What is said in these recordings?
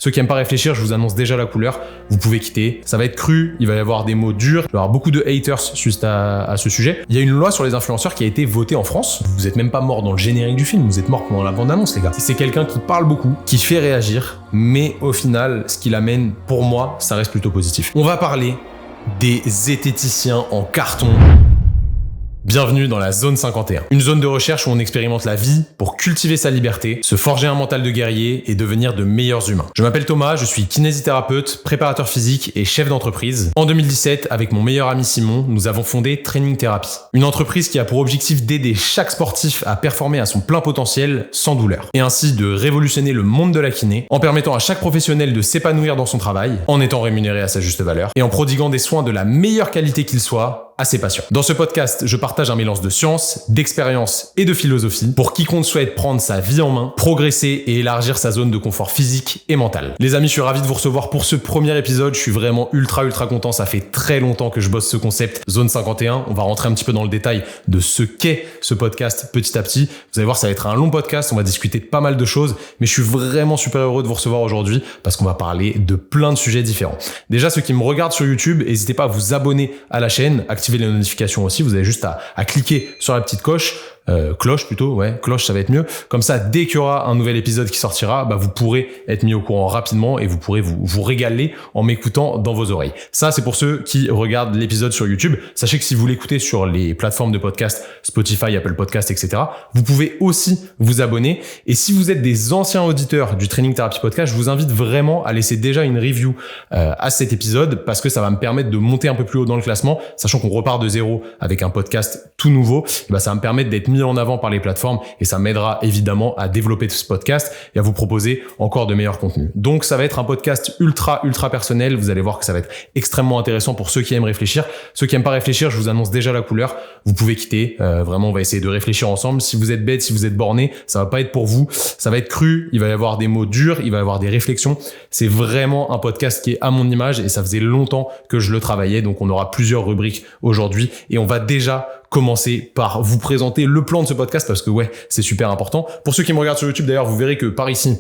Ceux qui aiment pas réfléchir, je vous annonce déjà la couleur. Vous pouvez quitter. Ça va être cru, il va y avoir des mots durs, il va y avoir beaucoup de haters suite à ce sujet. Il y a une loi sur les influenceurs qui a été votée en France. Vous êtes même pas mort dans le générique du film, vous êtes mort pendant la bande-annonce, les gars. C'est quelqu'un qui parle beaucoup, qui fait réagir, mais au final, ce qu'il amène, pour moi, ça reste plutôt positif. On va parler des zététiciens en carton. Bienvenue dans la zone 51, une zone de recherche où on expérimente la vie pour cultiver sa liberté, se forger un mental de guerrier et devenir de meilleurs humains. Je m'appelle Thomas, je suis kinésithérapeute, préparateur physique et chef d'entreprise. En 2017, avec mon meilleur ami Simon, nous avons fondé Training Therapy, une entreprise qui a pour objectif d'aider chaque sportif à performer à son plein potentiel sans douleur, et ainsi de révolutionner le monde de la kiné en permettant à chaque professionnel de s'épanouir dans son travail, en étant rémunéré à sa juste valeur et en prodiguant des soins de la meilleure qualité qu'il soit à ses patients. Dans ce podcast, je partage un mélange de science, d'expérience et de philosophie pour quiconque souhaite prendre sa vie en main, progresser et élargir sa zone de confort physique et mental. Les amis, je suis ravi de vous recevoir pour ce premier épisode. Je suis vraiment ultra content. Ça fait très longtemps que je bosse ce concept Zone 51. On va rentrer un petit peu dans le détail de ce qu'est ce podcast petit à petit. Vous allez voir, ça va être un long podcast. On va discuter de pas mal de choses, mais je suis vraiment super heureux de vous recevoir aujourd'hui parce qu'on va parler de plein de sujets différents. Déjà, ceux qui me regardent sur YouTube, n'hésitez pas à vous abonner à la chaîne, activer les notifications aussi. Vous avez juste à cliquer sur la petite cloche ça va être mieux. Comme ça, dès qu'il y aura un nouvel épisode qui sortira, vous pourrez être mis au courant rapidement et vous pourrez vous régaler en m'écoutant dans vos oreilles. Ça, c'est pour ceux qui regardent l'épisode sur YouTube. Sachez que si vous l'écoutez sur les plateformes de podcast, Spotify, Apple Podcast, etc., vous pouvez aussi vous abonner. Et si vous êtes des anciens auditeurs du Training Therapy Podcast, je vous invite vraiment à laisser déjà une review à cet épisode parce que ça va me permettre de monter un peu plus haut dans le classement, sachant qu'on repart de zéro avec un podcast tout nouveau. Ça va me permettre d'être mis en avant par les plateformes et ça m'aidera évidemment à développer ce podcast et à vous proposer encore de meilleurs contenus. Donc ça va être un podcast ultra personnel. Vous allez voir que ça va être extrêmement intéressant pour ceux qui aiment réfléchir. Ceux qui aiment pas réfléchir, je vous annonce déjà la couleur. Vous pouvez quitter. Vraiment, on va essayer de réfléchir ensemble. Si vous êtes bête, si vous êtes borné, ça va pas être pour vous. Ça va être cru. Il va y avoir des mots durs. Il va y avoir des réflexions. C'est vraiment un podcast qui est à mon image et ça faisait longtemps que je le travaillais. Donc on aura plusieurs rubriques aujourd'hui et on va déjà commencer par vous présenter le plan de ce podcast parce que c'est super important. Pour ceux qui me regardent sur YouTube d'ailleurs, vous verrez que par ici,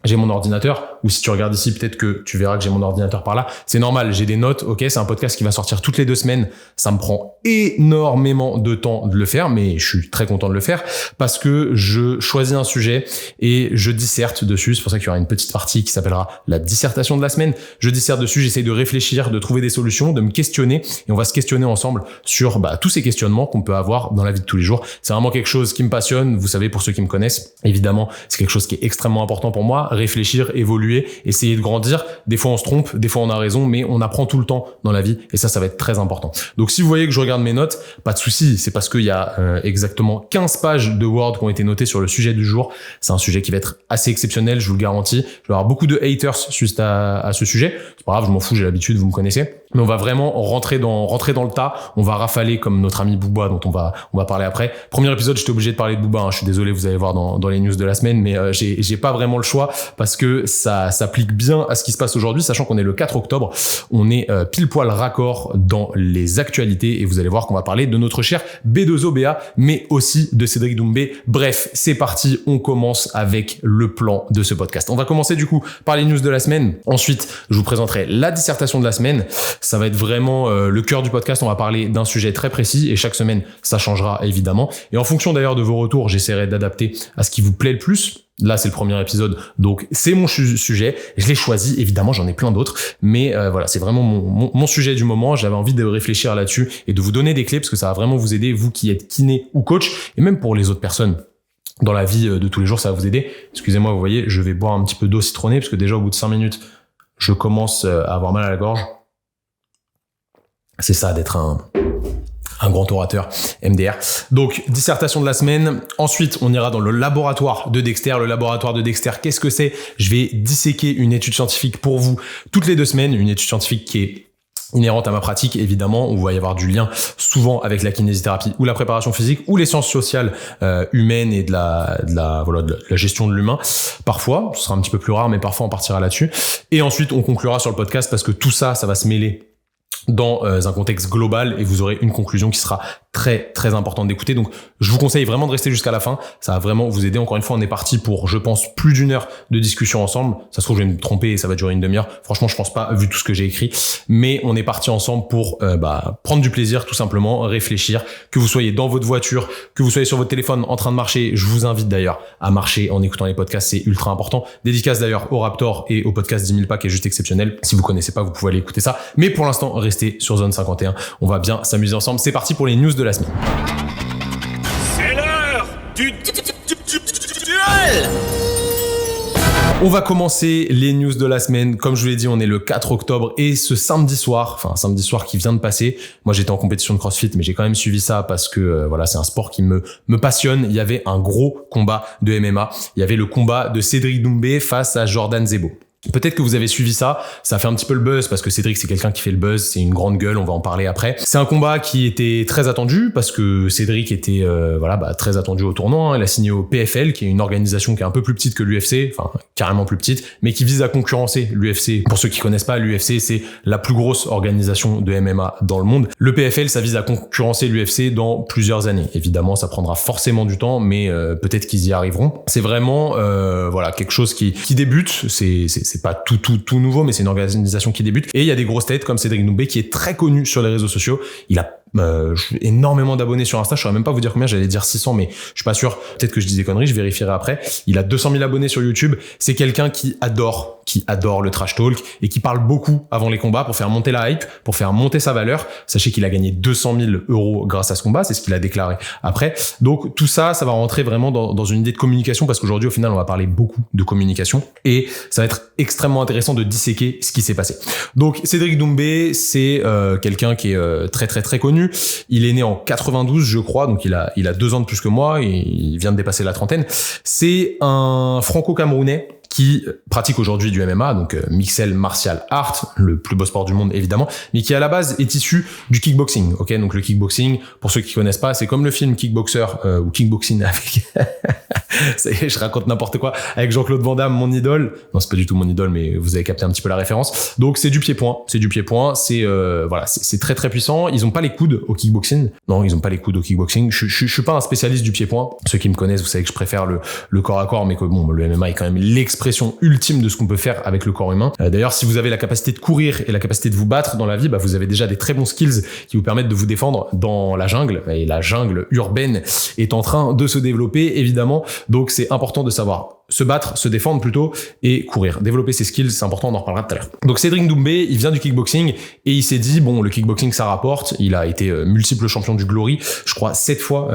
j'ai mon ordinateur, ou si tu regardes ici, peut-être que tu verras que j'ai mon ordinateur par là. C'est normal, j'ai des notes, ok, c'est un podcast qui va sortir toutes les 2 semaines. Ça me prend énormément de temps de le faire, mais je suis très content de le faire parce que je choisis un sujet et je disserte dessus. C'est pour ça qu'il y aura une petite partie qui s'appellera la dissertation de la semaine. Je disserte dessus, j'essaie de réfléchir, de trouver des solutions, de me questionner et on va se questionner ensemble sur tous ces questionnements qu'on peut avoir dans la vie de tous les jours. C'est vraiment quelque chose qui me passionne. Vous savez, pour ceux qui me connaissent, évidemment, c'est quelque chose qui est extrêmement important pour moi. Réfléchir, évoluer, essayer de grandir. Des fois on se trompe, des fois on a raison, mais on apprend tout le temps dans la vie et ça va être très important. Donc si vous voyez que je regarde mes notes, pas de souci, c'est parce qu'il y a exactement 15 pages de Word qui ont été notées sur le sujet du jour. C'est un sujet qui va être assez exceptionnel, je vous le garantis. Je vais avoir beaucoup de haters suite à ce sujet. C'est pas grave, je m'en fous, j'ai l'habitude, vous me connaissez. Mais on va vraiment rentrer dans le tas. On va rafaler comme notre ami Booba dont on va parler après. Premier épisode, j'étais obligé de parler de Booba. Je suis désolé, vous allez voir dans les news de la semaine, mais j'ai pas vraiment le choix parce que ça s'applique bien à ce qui se passe aujourd'hui, sachant qu'on est le 4 octobre. On est pile poil raccord dans les actualités et vous allez voir qu'on va parler de notre cher B2OBA, mais aussi de Cédric Doumbé. Bref, c'est parti. On commence avec le plan de ce podcast. On va commencer du coup par les news de la semaine. Ensuite, je vous présenterai la dissertation de la semaine. Ça va être vraiment le cœur du podcast. On va parler d'un sujet très précis et chaque semaine, ça changera évidemment. Et en fonction d'ailleurs de vos retours, j'essaierai d'adapter à ce qui vous plaît le plus. Là, c'est le premier épisode, donc c'est mon sujet. Je l'ai choisi, évidemment, j'en ai plein d'autres, mais voilà, c'est vraiment mon sujet du moment. J'avais envie de réfléchir là-dessus et de vous donner des clés parce que ça va vraiment vous aider, vous qui êtes kiné ou coach, et même pour les autres personnes. Dans la vie de tous les jours, ça va vous aider. Excusez-moi, vous voyez, je vais boire un petit peu d'eau citronnée parce que déjà au bout de 5 minutes, je commence à avoir mal à la gorge. C'est ça d'être un grand orateur, MDR. Donc, dissertation de la semaine. Ensuite, on ira dans le laboratoire de Dexter. Le laboratoire de Dexter, qu'est-ce que c'est? Je vais disséquer une étude scientifique pour vous toutes les 2 semaines. Une étude scientifique qui est inhérente à ma pratique, évidemment, où il va y avoir du lien souvent avec la kinésithérapie ou la préparation physique ou les sciences sociales humaines et de la gestion de l'humain. Parfois, ce sera un petit peu plus rare, mais parfois on partira là-dessus. Et ensuite, on conclura sur le podcast parce que tout ça, ça va se mêler dans un contexte global et vous aurez une conclusion qui sera très très importante d'écouter. Donc je vous conseille vraiment de rester jusqu'à la fin, ça va vraiment vous aider. Encore une fois, on est parti pour, je pense, plus d'1 heure de discussion ensemble. Ça se trouve, je vais me tromper et ça va durer une demi-heure. Franchement, je pense pas, vu tout ce que j'ai écrit, mais on est parti ensemble pour prendre du plaisir, tout simplement, réfléchir, que vous soyez dans votre voiture, que vous soyez sur votre téléphone en train de marcher. Je vous invite d'ailleurs à marcher en écoutant les podcasts, c'est ultra important. Dédicace d'ailleurs au Raptor et au podcast 10 000 pas qui est juste exceptionnel. Si vous connaissez pas, vous pouvez aller écouter ça. Mais pour l'instant, restez sur Zone 51. On va bien s'amuser ensemble. C'est parti pour les news de la semaine. C'est l'heure du duel. On va commencer les news de la semaine. Comme je vous l'ai dit, on est le 4 octobre et ce samedi soir qui vient de passer, moi j'étais en compétition de CrossFit, mais j'ai quand même suivi ça parce que voilà, c'est un sport qui me passionne. Il y avait un gros combat de MMA. Il y avait le combat de Cédric Doumbé face à Jordan Zebo. Peut-être que vous avez suivi ça a fait un petit peu le buzz parce que Cédric c'est quelqu'un qui fait le buzz, c'est une grande gueule, on va en parler après. C'est un combat qui était très attendu parce que Cédric était très attendu au tournoi, hein. Il a signé au PFL qui est une organisation qui est un peu plus petite que l'UFC, enfin carrément plus petite, mais qui vise à concurrencer l'UFC. Pour ceux qui connaissent pas, l'UFC c'est la plus grosse organisation de MMA dans le monde. Le PFL ça vise à concurrencer l'UFC dans plusieurs années. Évidemment, ça prendra forcément du temps, mais peut-être qu'ils y arriveront. C'est vraiment quelque chose qui débute, c'est pas tout nouveau, mais c'est une organisation qui débute. Et il y a des grosses têtes comme Cédric Doumbé qui est très connu sur les réseaux sociaux. Il a énormément d'abonnés sur Insta. Je saurais même pas vous dire combien, j'allais dire 600, mais je suis pas sûr. Peut-être que je dis des conneries, je vérifierai après. Il a 200 000 abonnés sur YouTube. C'est quelqu'un qui adore le trash talk et qui parle beaucoup avant les combats pour faire monter la hype, pour faire monter sa valeur. Sachez qu'il a gagné 200 000 € grâce à ce combat, c'est ce qu'il a déclaré après. Donc tout ça va rentrer vraiment dans une idée de communication parce qu'aujourd'hui au final on va parler beaucoup de communication et ça va être extrêmement intéressant de disséquer ce qui s'est passé. Donc Cédric Doumbé, c'est quelqu'un qui est très très très connu. Il est né en 92 je crois, donc il a 2 ans de plus que moi et il vient de dépasser la trentaine. C'est un franco-camerounais qui pratique aujourd'hui du MMA, donc Mixed Martial Art, le plus beau sport du monde évidemment, mais qui à la base est issu du kickboxing. Ok, donc le kickboxing, pour ceux qui connaissent pas, c'est comme le film Kickboxer ou Kickboxing avec, je raconte n'importe quoi, avec Jean-Claude Van Damme, mon idole. Non, c'est pas du tout mon idole, mais vous avez capté un petit peu la référence. Donc c'est du pied-point, c'est très très puissant. Ils ont pas les coudes au kickboxing. Non, ils ont pas les coudes au kickboxing. Je suis pas un spécialiste du pied-point. Ceux qui me connaissent, vous savez que je préfère le corps à corps, mais que bon, le MMA est quand même l'expression ultime de ce qu'on peut faire avec le corps humain. D'ailleurs, si vous avez la capacité de courir et la capacité de vous battre dans la vie, vous avez déjà des très bons skills qui vous permettent de vous défendre dans la jungle. Et la jungle urbaine est en train de se développer, évidemment. Donc, c'est important de savoir se battre, se défendre plutôt et courir. Développer ses skills, c'est important, on en reparlera tout à l'heure. Donc Cédric Doumbé, il vient du kickboxing et il s'est dit, bon, le kickboxing ça rapporte. Il a été multiple champion du Glory, je crois 7 fois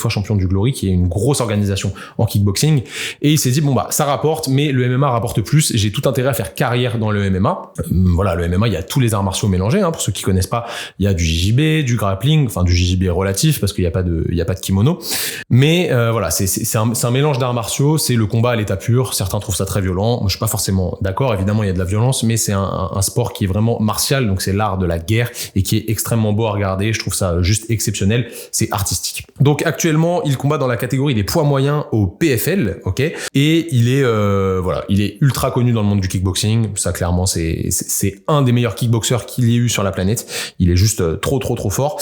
champion du Glory, qui est une grosse organisation en kickboxing. Et il s'est dit, bon ça rapporte, mais le MMA rapporte plus. J'ai tout intérêt à faire carrière dans le MMA. Le MMA, il y a tous les arts martiaux mélangés. Pour ceux qui connaissent pas, il y a du JJB, du grappling, enfin du JJB relatif parce qu'il y a pas de kimono. Mais c'est un mélange d'arts martiaux. C'est le combat à l'état pur. Certains trouvent ça très violent. Moi, je suis pas forcément d'accord. Évidemment, il y a de la violence, mais c'est un sport qui est vraiment martial. Donc, c'est l'art de la guerre et qui est extrêmement beau à regarder. Je trouve ça juste exceptionnel. C'est artistique. Donc, actuellement, il combat dans la catégorie des poids moyens au PFL, ok. Et il est ultra connu dans le monde du kickboxing. Ça, clairement, c'est un des meilleurs kickboxers qu'il y ait eu sur la planète. Il est juste trop fort.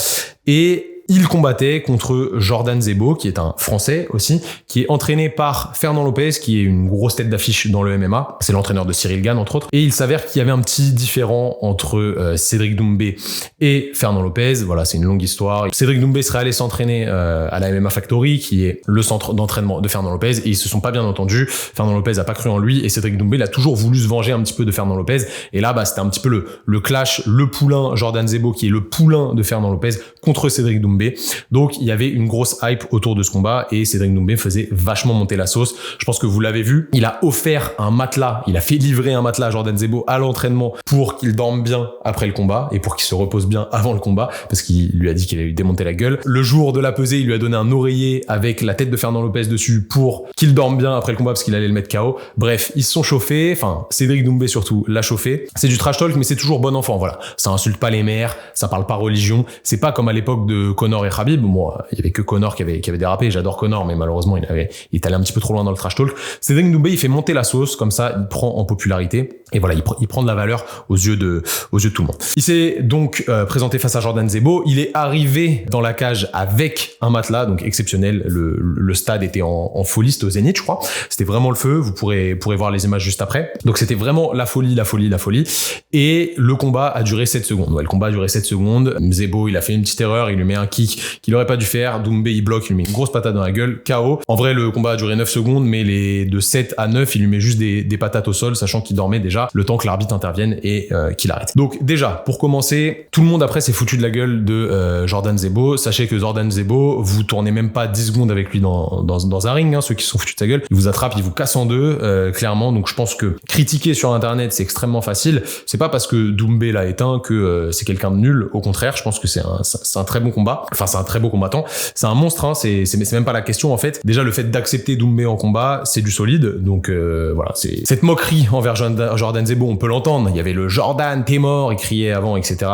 Et il combattait contre Jordan Zebo, qui est un Français aussi, qui est entraîné par Fernand Lopez, qui est une grosse tête d'affiche dans le MMA. C'est l'entraîneur de Cyril Gane, entre autres. Et il s'avère qu'il y avait un petit différent entre Cédric Doumbé et Fernand Lopez. Voilà, c'est une longue histoire. Cédric Doumbé serait allé s'entraîner à la MMA Factory, qui est le centre d'entraînement de Fernand Lopez, et ils se sont pas bien entendus. Fernand Lopez a pas cru en lui, et Cédric Doumbé, il a toujours voulu se venger un petit peu de Fernand Lopez. Et là, c'était un petit peu le clash, le poulain Jordan Zebo, qui est le poulain de Fernand Lopez, contre Cédric Doumbé. Donc il y avait une grosse hype autour de ce combat et Cédric Doumbé faisait vachement monter la sauce. Je pense que vous l'avez vu, il a offert un matelas, il a fait livrer un matelas à Jordan Zebo à l'entraînement pour qu'il dorme bien après le combat et pour qu'il se repose bien avant le combat parce qu'il lui a dit qu'il allait lui démonter la gueule. Le jour de la pesée, il lui a donné un oreiller avec la tête de Fernand Lopez dessus pour qu'il dorme bien après le combat parce qu'il allait le mettre KO. Bref, ils se sont chauffés, enfin Cédric Doumbé surtout l'a chauffé. C'est du trash talk mais c'est toujours bon enfant, voilà. Ça insulte pas les mères, ça parle pas religion, c'est pas comme à l'époque de Conor et Khabib. Moi, il y avait que Conor qui avait dérapé. J'adore Conor, mais malheureusement, il est allé un petit peu trop loin dans le trash talk. Cédric Doumbé, il fait monter la sauce, comme ça, il prend en popularité. Et voilà, il prend de la valeur aux yeux de tout le monde. Il s'est donc présenté face à Jordan Zebo. Il est arrivé dans la cage avec un matelas, donc exceptionnel. Le stade était en folie, c'était au Zénith, je crois. C'était vraiment le feu. Vous pourrez voir les images juste après. Donc c'était vraiment la folie. Et le combat a duré 7 secondes. Ouais, le combat a duré 7 secondes. Zebo, il a fait une petite erreur. Il lui met un kick qu'il aurait pas dû faire. Doumbé, il bloque, il lui met une grosse patate dans la gueule. KO. En vrai, le combat a duré 9 secondes, mais de 7 à 9, il lui met juste des patates au sol, sachant qu'il dormait déjà, le temps que l'arbitre intervienne et qu'il arrête. Donc déjà, pour commencer, tout le monde après s'est foutu de la gueule de Jordan Zebo. Sachez que Jordan Zebo, vous tournez même pas 10 secondes avec lui dans un ring, hein, ceux qui sont foutus de sa gueule. Il vous attrape, il vous casse en deux, clairement. Donc je pense que critiquer sur internet, c'est extrêmement facile. C'est pas parce que Doumbé l'a éteint que c'est quelqu'un de nul. Au contraire, je pense que c'est un très bon combat. Enfin, c'est un très beau combattant. C'est un monstre, hein. C'est même pas la question, en fait. Déjà, le fait d'accepter Doumbé en combat, c'est du solide. Donc, voilà. C'est cette moquerie envers Jordan Zebo, on peut l'entendre. Il y avait le Jordan, t'es mort, il criait avant, etc.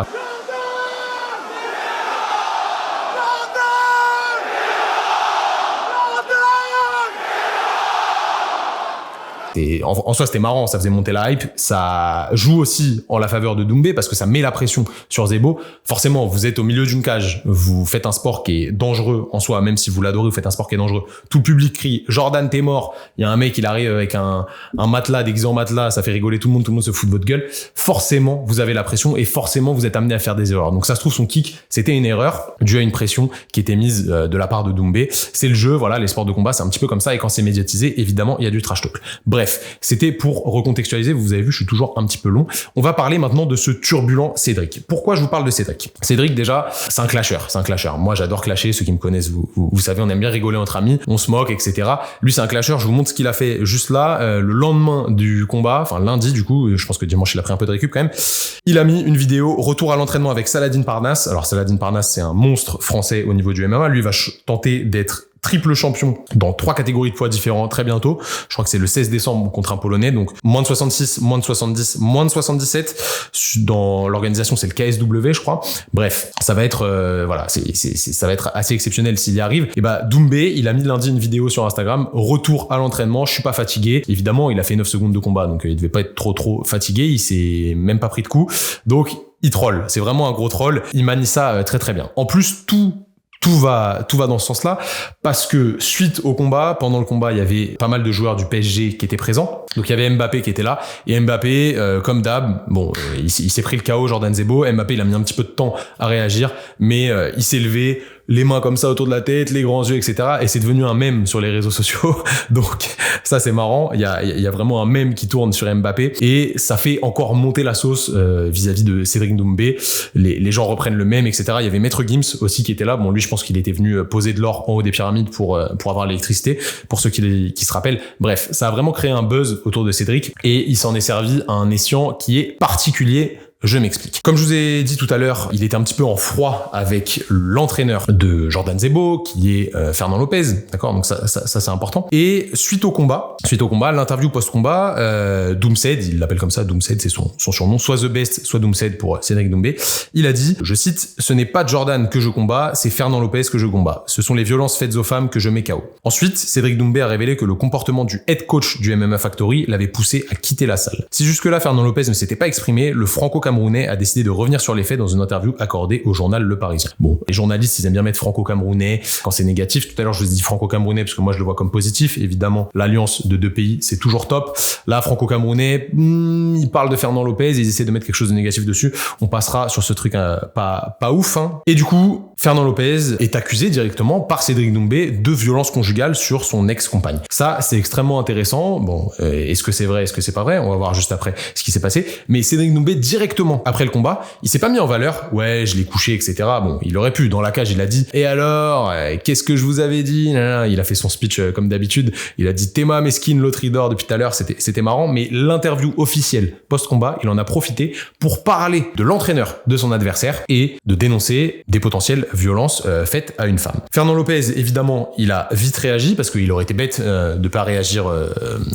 Et en soi, c'était marrant, ça faisait monter la hype. Ça joue aussi en la faveur de Doumbé parce que ça met la pression sur Zebo. Forcément, vous êtes au milieu d'une cage, vous faites un sport qui est dangereux en soi, même si vous l'adorez, vous faites un sport qui est dangereux. Tout le public crie « Jordan, t'es mort !» Il y a un mec, il arrive avec un matelas, déguisé en matelas, ça fait rigoler tout le monde se fout de votre gueule. Forcément, vous avez la pression et forcément, vous êtes amené à faire des erreurs. Donc ça se trouve, son kick, c'était une erreur due à une pression qui était mise de la part de Doumbé. C'est le jeu, voilà, les sports de combat, c'est un petit peu comme ça et quand c'est médiatisé, évidemment, il y a du trash talk. Bref, c'était pour recontextualiser, vous avez vu, je suis toujours un petit peu long. On va parler maintenant de ce turbulent Cédric. Pourquoi je vous parle de Cédric ? Cédric, déjà, c'est un clasher. Moi, j'adore clasher, ceux qui me connaissent, vous savez, on aime bien rigoler entre amis, on se moque, etc. Lui, c'est un clasher, je vous montre ce qu'il a fait juste là, le lendemain du combat, enfin lundi du coup, je pense que dimanche, il a pris un peu de récup quand même. Il a mis une vidéo, retour à l'entraînement avec Saladin Parnasse. Alors, Saladin Parnasse, c'est un monstre français au niveau du MMA. Lui, va tenter d'être triple champion dans 3 catégories de poids différents très bientôt. Je crois que c'est le 16 décembre contre un Polonais, donc moins de 66, moins de 70, moins de 77. Dans l'organisation, c'est le KSW, je crois. Bref, ça va être ça va être assez exceptionnel s'il y arrive. Et Doumbé, il a mis lundi une vidéo sur Instagram, retour à l'entraînement, je suis pas fatigué. Évidemment, il a fait 9 secondes de combat, donc il devait pas être trop fatigué, il s'est même pas pris de coup. Donc il troll, c'est vraiment un gros troll. Il manie ça très très bien. En plus, tout va dans ce sens-là parce que suite au combat, pendant le combat, il y avait pas mal de joueurs du PSG qui étaient présents. Donc il y avait Mbappé qui était là et Mbappé, comme d'hab, il s'est pris le KO Jordan Zebo. Mbappé, il a mis un petit peu de temps à réagir, mais il s'est levé, les mains comme ça autour de la tête, les grands yeux, etc. Et c'est devenu un mème sur les réseaux sociaux. Donc ça, c'est marrant. Il y a vraiment un mème qui tourne sur Mbappé et ça fait encore monter la sauce vis-à-vis de Cédric Doumbé. Les gens reprennent le mème, etc. Il y avait Maître Gims aussi qui était là. Bon, lui, je pense qu'il était venu poser de l'or en haut des pyramides pour avoir l'électricité, pour ceux qui se rappellent. Bref, ça a vraiment créé un buzz autour de Cédric et il s'en est servi à un escient qui est particulier. Je m'explique. Comme je vous ai dit tout à l'heure, il était un petit peu en froid avec l'entraîneur de Jordan Zebo, qui est Fernand Lopez, d'accord ? Donc ça c'est important. Et suite au combat, l'interview post-combat, Doomsaid, il l'appelle comme ça, Doomsaid, c'est son surnom, soit The Best, soit Doomsaid pour Cédric Doumbé. Il a dit, je cite, « Ce n'est pas Jordan que je combats, c'est Fernand Lopez que je combats. Ce sont les violences faites aux femmes que je mets KO. » Ensuite, Cédric Doumbé a révélé que le comportement du head coach du MMA Factory l'avait poussé à quitter la salle. Si jusque-là Fernand Lopez ne s'était pas exprimé, le franco-camerounais a décidé de revenir sur les faits dans une interview accordée au journal Le Parisien. Bon, les journalistes, ils aiment bien mettre franco-camerounais quand c'est négatif. Tout à l'heure, je vous ai dit franco-camerounais parce que moi, je le vois comme positif. Évidemment, l'alliance de 2 pays, c'est toujours top. Là, franco-camerounais, ils parlent de Fernand Lopez, ils essaient de mettre quelque chose de négatif dessus. On passera sur ce truc pas ouf, hein. Et du coup, Fernand Lopez est accusé directement par Cédric Doumbé de violence conjugale sur son ex-compagne. Ça, c'est extrêmement intéressant. Bon, est-ce que c'est vrai, est-ce que c'est pas vrai ? On va voir juste après ce qui s'est passé. Mais Cédric Doumbé, directement après le combat, il s'est pas mis en valeur. Ouais, je l'ai couché, etc. Bon, il aurait pu. Dans la cage, il a dit, et alors, qu'est-ce que je vous avais dit ? Il a fait son speech comme d'habitude. Il a dit, Théma mesquine, l'autre il dort depuis tout à l'heure. C'était marrant. Mais l'interview officielle post-combat, il en a profité pour parler de l'entraîneur de son adversaire et de dénoncer des potentielles violences faites à une femme. Fernand Lopez, évidemment, il a vite réagi parce qu'il aurait été bête de pas réagir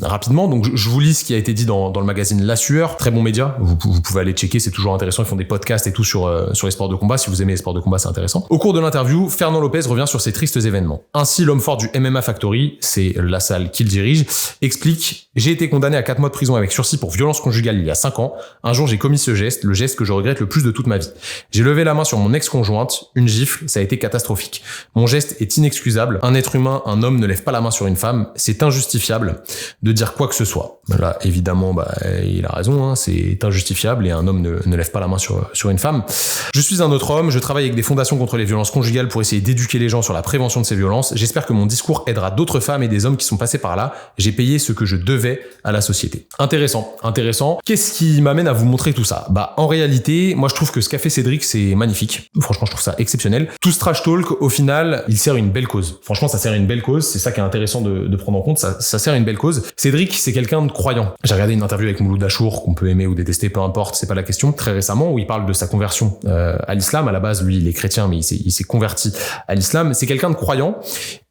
rapidement. Donc, je vous lis ce qui a été dit dans le magazine La Sueur. Très bon média. Vous pouvez aller checker. expliquer, c'est toujours intéressant. Ils font des podcasts et tout sur les sports de combat. Si vous aimez les sports de combat, c'est intéressant. Au cours de l'interview, Fernand Lopez revient sur ces tristes événements. Ainsi, l'homme fort du MMA Factory, c'est la salle qu'il dirige, explique: j'ai été condamné à 4 mois de prison avec sursis pour violence conjugale il y a 5 ans. Un jour, j'ai commis ce geste, le geste que je regrette le plus de toute ma vie. J'ai levé la main sur mon ex-conjointe, une gifle, ça a été catastrophique. Mon geste est inexcusable. Un être humain, un homme ne lève pas la main sur une femme. C'est injustifiable de dire quoi que ce soit. Là, évidemment, il a raison, hein, c'est injustifiable et un homme ne lève pas la main sur une femme. Je suis un autre homme, je travaille avec des fondations contre les violences conjugales pour essayer d'éduquer les gens sur la prévention de ces violences. J'espère que mon discours aidera d'autres femmes et des hommes qui sont passés par là. J'ai payé ce que je devais à la société. Intéressant. Qu'est-ce qui m'amène à vous montrer tout ça? En réalité, moi je trouve que ce qu'a fait Cédric, c'est magnifique. Franchement, je trouve ça exceptionnel. Tout ce trash talk, au final, il sert une belle cause. Franchement, ça sert une belle cause. C'est ça qui est intéressant de prendre en compte. Ça sert une belle cause. Cédric, c'est quelqu'un de croyant. J'ai regardé une interview avec Mouloud Achour, qu'on peut aimer ou détester, peu importe, c'est pas la question, très récemment, où il parle de sa conversion à l'islam. À la base, lui, il est chrétien, mais il s'est converti à l'islam. C'est quelqu'un de croyant.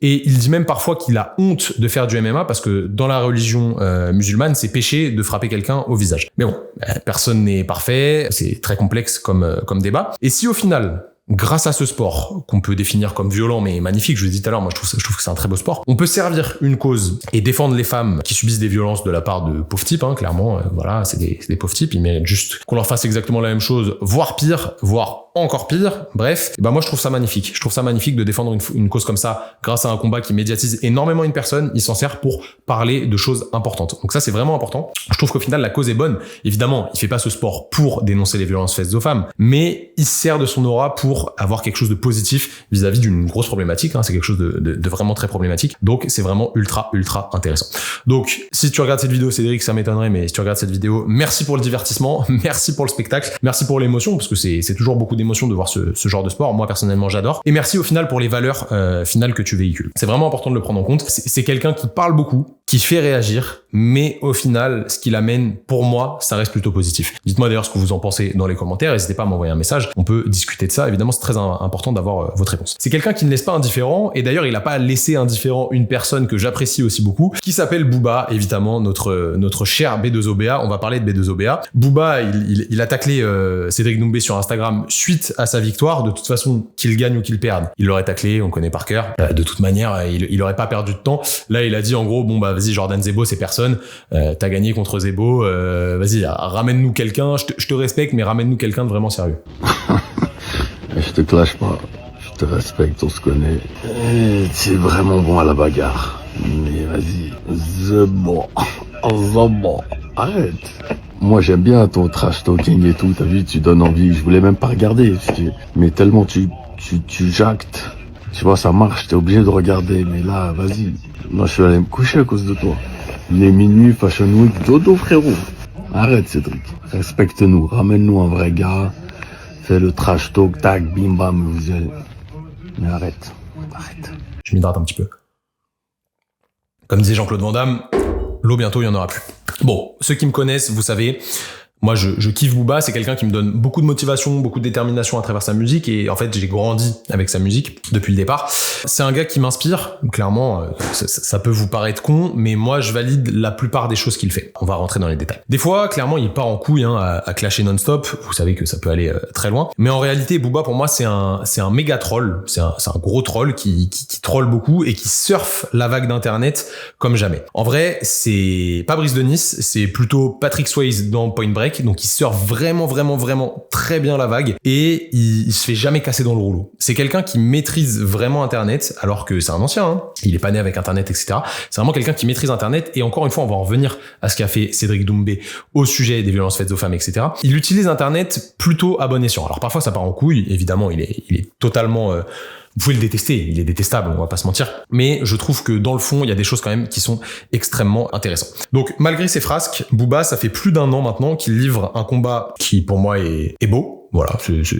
Et il dit même parfois qu'il a honte de faire du MMA parce que dans la religion musulmane, c'est péché de frapper quelqu'un au visage. Mais bon, personne n'est parfait, c'est très complexe comme débat. Et si au final, grâce à ce sport, qu'on peut définir comme violent mais magnifique, je vous l'ai dit tout à l'heure, moi je trouve que c'est un très beau sport, on peut servir une cause et défendre les femmes qui subissent des violences de la part de pauvres types, clairement, voilà, c'est des pauvres types, ils méritent juste qu'on leur fasse exactement la même chose, voire pire, voire encore pire, bref, et moi je trouve ça magnifique. Je trouve ça magnifique de défendre une cause comme ça grâce à un combat qui médiatise énormément une personne, il s'en sert pour parler de choses importantes. Donc ça c'est vraiment important. Je trouve qu'au final la cause est bonne. Évidemment, il fait pas ce sport pour dénoncer les violences faites aux femmes, mais il sert de son aura pour avoir quelque chose de positif vis-à-vis d'une grosse problématique, c'est quelque chose de vraiment très problématique. Donc c'est vraiment ultra intéressant. Donc si tu regardes cette vidéo, Cédric, ça m'étonnerait, mais si tu regardes cette vidéo, merci pour le divertissement, merci pour le spectacle, merci pour l'émotion, parce que c'est toujours beaucoup d'émotion de voir ce genre de sport. Moi personnellement j'adore. Et merci au final pour les valeurs finales que tu véhicules. C'est vraiment important de le prendre en compte. C'est quelqu'un qui parle beaucoup, qui fait réagir, mais au final ce qu'il amène, pour moi, ça reste plutôt positif. Dites-moi d'ailleurs ce que vous en pensez dans les commentaires, n'hésitez pas à m'envoyer un message, on peut discuter de ça. Évidemment c'est très important d'avoir votre réponse. C'est quelqu'un qui ne laisse pas indifférent, et d'ailleurs il n'a pas laissé indifférent une personne que j'apprécie aussi beaucoup, qui s'appelle Booba, évidemment notre cher B2OBA. On va parler de B2OBA. Booba, il a taclé Cédric Doumbé sur Instagram suite à sa victoire. De toute façon, qu'il gagne ou qu'il perde, il l'aurait taclé, on connaît par cœur. De toute manière, il aurait pas perdu de temps. Là, il a dit en gros, vas-y, Jordan Zebo, c'est personne. T'as gagné contre Zebo. Vas-y, ramène-nous quelqu'un. Je te respecte, mais ramène-nous quelqu'un de vraiment sérieux. Je te clash pas. Je te respecte, on se connaît. Tu es vraiment bon à la bagarre. Mais vas-y, Zebo, arrête. Moi j'aime bien ton trash talking et tout, t'as vu, tu donnes envie, je voulais même pas regarder, mais tellement tu jactes, tu vois, ça marche, t'es obligé de regarder, mais là, vas-y, moi je suis allé me coucher à cause de toi. Les minuit, Fashion Week, dodo frérot. Arrête Cédric, respecte-nous, ramène-nous un vrai gars, fais le trash talk, tac, bim bam, vous allez. Mais arrête. Je m'hydrate un petit peu. Comme disait Jean-Claude Van Damme, l'eau bientôt, il y en aura plus. Bon, ceux qui me connaissent, vous savez, moi je kiffe Booba, c'est quelqu'un qui me donne beaucoup de motivation, beaucoup de détermination à travers sa musique, et en fait j'ai grandi avec sa musique depuis le départ. C'est un gars qui m'inspire, clairement, ça peut vous paraître con, mais moi je valide la plupart des choses qu'il fait. On va rentrer dans les détails. Des fois, clairement, il part en couille à clasher non-stop, vous savez que ça peut aller très loin, mais en réalité Booba pour moi c'est un méga troll, c'est un gros troll qui troll beaucoup et qui surfe la vague d'internet comme jamais. En vrai, c'est pas Brice de Nice, c'est plutôt Patrick Swayze dans Point Break, donc il surfe vraiment très bien la vague et il se fait jamais casser dans le rouleau. C'est quelqu'un qui maîtrise vraiment internet, alors que c'est un ancien, il est pas né avec internet, etc. C'est vraiment quelqu'un qui maîtrise internet, et encore une fois on va en revenir à ce qu'a fait Cédric Doumbé au sujet des violences faites aux femmes, etc. Il utilise internet plutôt à bon escient. Alors parfois ça part en couille, évidemment il est totalement... Vous pouvez le détester, il est détestable, on va pas se mentir. Mais je trouve que dans le fond, il y a des choses quand même qui sont extrêmement intéressantes. Donc, malgré ses frasques, Booba, ça fait plus d'1 an maintenant qu'il livre un combat qui, pour moi, est beau. Voilà,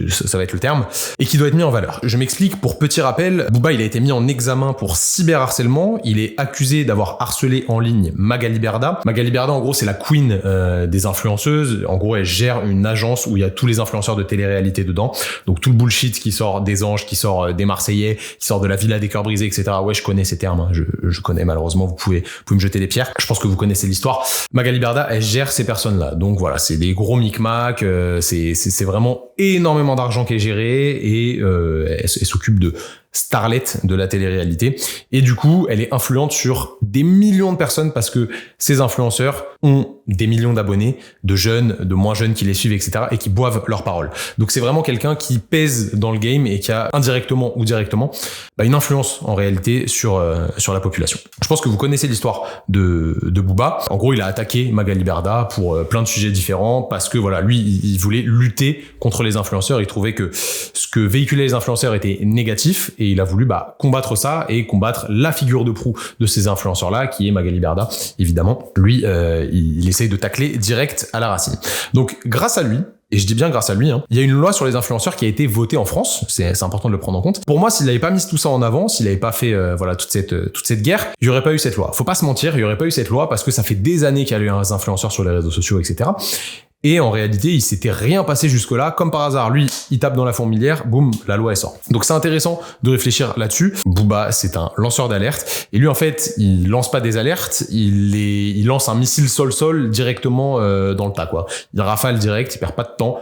ça va être le terme, et qui doit être mis en valeur. Je m'explique, pour petit rappel, Booba, il a été mis en examen pour cyberharcèlement. Il est accusé d'avoir harcelé en ligne Magali Berda. Magali Berda, en gros, c'est la queen des influenceuses. En gros, elle gère une agence où il y a tous les influenceurs de télé-réalité dedans. Donc tout le bullshit qui sort des Anges, qui sort des Marseillais, qui sort de la Villa des Cœurs Brisés, etc. Ouais, je connais ces termes, hein. Je connais, malheureusement, vous pouvez me jeter des pierres. Je pense que vous connaissez l'histoire. Magali Berda, elle gère ces personnes-là. Donc voilà, c'est des gros micmacs, c'est vraiment énormément d'argent qui est géré, et elle s'occupe de starlet de la télé-réalité, et du coup elle est influente sur des millions de personnes parce que ces influenceurs ont des millions d'abonnés, de jeunes, de moins jeunes qui les suivent, etc., et qui boivent leurs paroles. Donc c'est vraiment quelqu'un qui pèse dans le game et qui a indirectement ou directement une influence en réalité sur la population. Je pense que vous connaissez l'histoire de Booba. En gros, il a attaqué Magali Berda pour plein de sujets différents parce que voilà, lui il voulait lutter contre les influenceurs. Il trouvait que ce que véhiculaient les influenceurs était négatif, et il a voulu combattre ça et combattre la figure de proue de ces influenceurs-là, qui est Magali Berda, évidemment. Lui, il essaye de tacler direct à la racine. Donc, grâce à lui, et je dis bien grâce à lui, il y a une loi sur les influenceurs qui a été votée en France. C'est important de le prendre en compte. Pour moi, s'il n'avait pas mis tout ça en avant, s'il n'avait pas fait toute cette guerre, il n'y aurait pas eu cette loi. Faut pas se mentir, il n'y aurait pas eu cette loi parce que ça fait des années qu'il y a eu des influenceurs sur les réseaux sociaux, etc. Et en réalité, il s'était rien passé jusque-là. Comme par hasard, lui, il tape dans la fourmilière, boum, la loi elle sort. Donc c'est intéressant de réfléchir là-dessus. Booba, c'est un lanceur d'alerte. Et lui, en fait, il lance pas des alertes, il lance un missile sol-sol directement dans le tas, quoi. Il rafale direct, il perd pas de temps.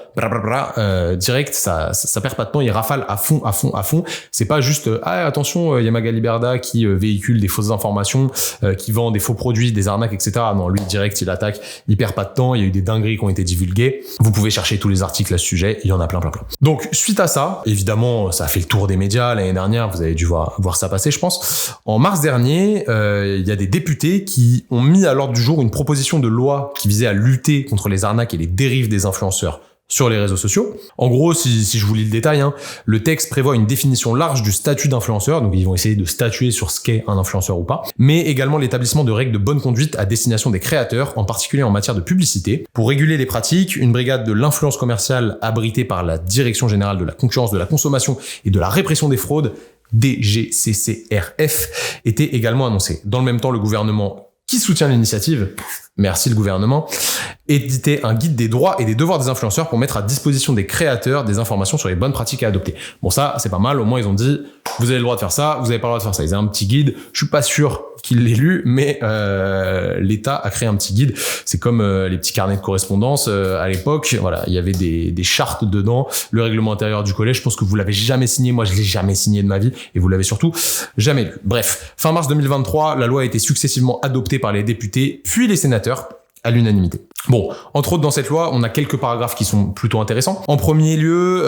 Direct, ça perd pas de temps, il rafale à fond. C'est pas juste, attention, il y a Magali Berda qui véhicule des fausses informations, qui vend des faux produits, des arnaques, etc. Non, lui, direct, il attaque, il perd pas de temps, il y a eu des dingueries qui ont été divulgué. Vous pouvez chercher tous les articles à ce sujet, il y en a plein. Donc, suite à ça, évidemment, ça a fait le tour des médias l'année dernière, vous avez dû voir ça passer, je pense. En mars dernier, il y a des députés qui ont mis à l'ordre du jour une proposition de loi qui visait à lutter contre les arnaques et les dérives des influenceurs sur les réseaux sociaux. En gros, si je vous lis le détail, le texte prévoit une définition large du statut d'influenceur, donc ils vont essayer de statuer sur ce qu'est un influenceur ou pas, mais également l'établissement de règles de bonne conduite à destination des créateurs, en particulier en matière de publicité. Pour réguler les pratiques, une brigade de l'influence commerciale abritée par la Direction générale de la concurrence, de la consommation et de la répression des fraudes, DGCCRF, était également annoncée. Dans le même temps, le gouvernement, qui soutient l'initiative, merci le gouvernement, éditer un guide des droits et des devoirs des influenceurs pour mettre à disposition des créateurs des informations sur les bonnes pratiques à adopter. Bon, ça, c'est pas mal. Au moins, ils ont dit, vous avez le droit de faire ça, vous avez pas le droit de faire ça. Ils ont un petit guide. Je suis pas sûr qu'il l'ait lu, mais l'État a créé un petit guide. C'est comme les petits carnets de correspondance à l'époque. Voilà, il y avait des chartes dedans. Le règlement intérieur du collège, je pense que vous l'avez jamais signé. Moi, je l'ai jamais signé de ma vie, et vous l'avez surtout jamais lu. Bref, fin mars 2023, la loi a été successivement adoptée par les députés, puis les sénateurs, à l'unanimité. Bon, entre autres, dans cette loi, on a quelques paragraphes qui sont plutôt intéressants. En premier lieu,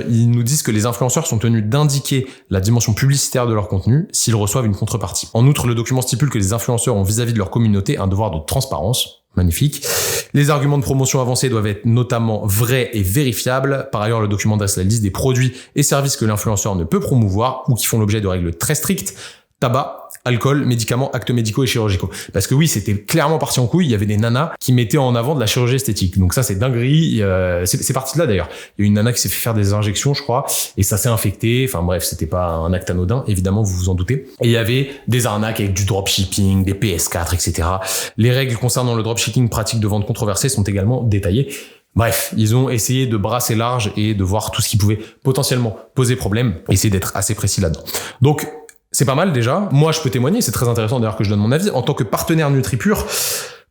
ils nous disent que les influenceurs sont tenus d'indiquer la dimension publicitaire de leur contenu s'ils reçoivent une contrepartie. En outre, le document stipule que les influenceurs ont vis-à-vis de leur communauté un devoir de transparence. Magnifique. Les arguments de promotion avancés doivent être notamment vrais et vérifiables. Par ailleurs, le document dresse la liste des produits et services que l'influenceur ne peut promouvoir ou qui font l'objet de règles très strictes. Tabac, alcool, médicaments, actes médicaux et chirurgicaux. Parce que oui, c'était clairement parti en couille. Il y avait des nanas qui mettaient en avant de la chirurgie esthétique. Donc ça, c'est dinguerie. C'est parti de là d'ailleurs. Il y a une nana qui s'est fait faire des injections, je crois, et ça s'est infecté. Enfin bref, c'était pas un acte anodin, évidemment, vous vous en doutez. Et il y avait des arnaques avec du dropshipping, des PS4, etc. Les règles concernant le dropshipping, pratiques de vente controversées, sont également détaillées. Bref, ils ont essayé de brasser large et de voir tout ce qui pouvait potentiellement poser problème, essayer d'être assez précis là-dedans. Donc, c'est pas mal déjà. Moi, je peux témoigner, c'est très intéressant d'ailleurs que je donne mon avis. En tant que partenaire NutriPure,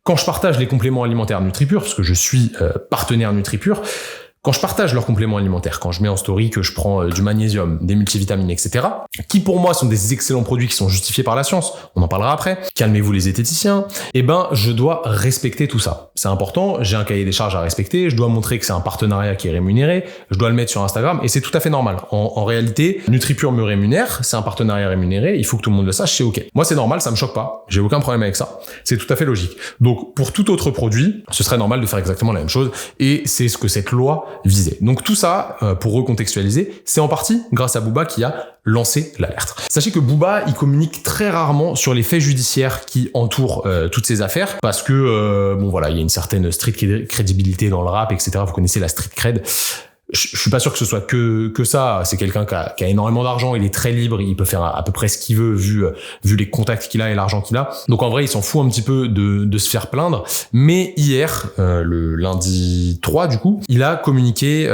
quand je partage les compléments alimentaires NutriPure, parce que je suis partenaire NutriPure, quand je partage leurs compléments alimentaires, quand je mets en story que je prends du magnésium, des multivitamines, etc., qui pour moi sont des excellents produits qui sont justifiés par la science, on en parlera après, calmez-vous les zététiciens, je dois respecter tout ça. C'est important, j'ai un cahier des charges à respecter, je dois montrer que c'est un partenariat qui est rémunéré, je dois le mettre sur Instagram, et c'est tout à fait normal. En réalité, NutriPure me rémunère, c'est un partenariat rémunéré, il faut que tout le monde le sache, c'est ok. Moi c'est normal, ça me choque pas, j'ai aucun problème avec ça, c'est tout à fait logique. Donc pour tout autre produit, ce serait normal de faire exactement la même chose, et c'est ce que cette loi visait. Donc tout ça, pour recontextualiser, c'est en partie grâce à Booba qui a lancé l'alerte. Sachez que Booba, il communique très rarement sur les faits judiciaires qui entourent toutes ces affaires, parce que il y a une certaine street crédibilité dans le rap, etc. Vous connaissez la street cred. Je suis pas sûr que ce soit que ça. C'est quelqu'un qui a énormément d'argent, il est très libre, il peut faire à peu près ce qu'il veut vu les contacts qu'il a et l'argent qu'il a. Donc en vrai, il s'en fout un petit peu de se faire plaindre. Mais hier, le lundi 3 du coup, il a communiqué